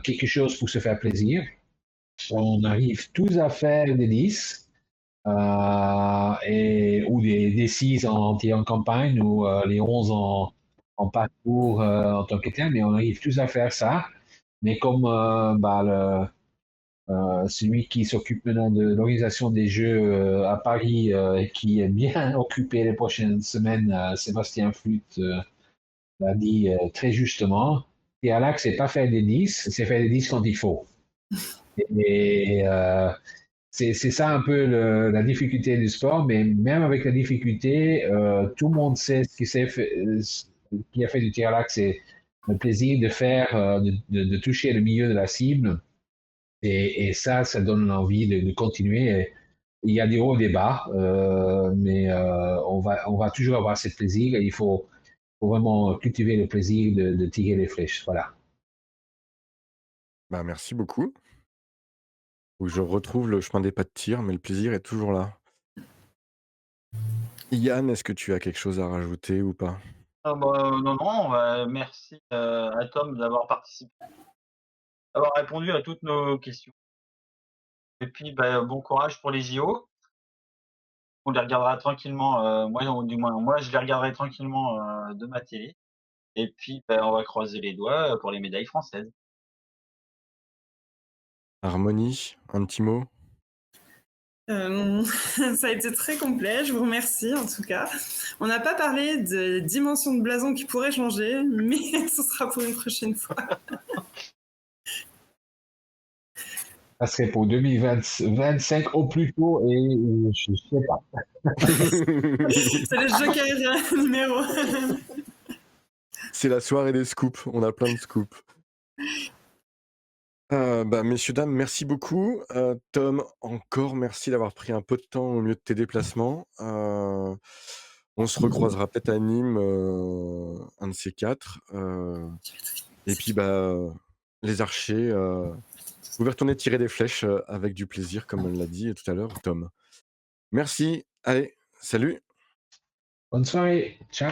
quelque chose pour se faire plaisir. On arrive tous à faire des 10 ou des 6 en campagne ou les 11 en parcours en tant que tel, mais on arrive tous à faire ça. Mais comme celui qui s'occupe maintenant de l'organisation des Jeux à Paris et qui est bien occupé les prochaines semaines, Sébastien Flûte l'a dit très justement, Théalac, c'est pas faire des 10, c'est faire des 10 quand il faut. Et c'est ça un peu la difficulté du sport, mais même avec la difficulté, tout le monde sait ce qui a fait du tir à l'arc, c'est le plaisir de faire, de toucher le milieu de la cible. Et ça donne l'envie de continuer. Et il y a des hauts et des bas, mais on va toujours avoir ce plaisir. Et il faut vraiment cultiver le plaisir de tirer les flèches. Voilà. Bah, merci beaucoup. Faut que je retrouve le chemin des pas de tir, mais le plaisir est toujours là. Yann, est-ce que tu as quelque chose à rajouter ou pas? Non, merci à Tom d'avoir participé, d'avoir répondu à toutes nos questions. Et puis, bon courage pour les JO. On les regardera tranquillement, moi, ou du moins, moi, je les regarderai tranquillement, de ma télé et puis, on va croiser les doigts, pour les médailles françaises. Harmonie, un petit mot? Ça a été très complet, je vous remercie en tout cas. On n'a pas parlé de dimension de blason qui pourrait changer, mais ce sera pour une prochaine fois. Ça serait pour 2025 au plus tôt et je ne sais pas. C'est le joker numéro. C'est la soirée des scoops, on a plein de scoops. Messieurs, dames, merci beaucoup. Tom, encore merci d'avoir pris un peu de temps au milieu de tes déplacements. On se recroisera peut-être à Nîmes, un de ces 4. Et puis, les archers, vous pouvez retourner tirer des flèches avec du plaisir, comme on l'a dit tout à l'heure, Tom. Merci. Allez, salut. Bonne soirée. Ciao.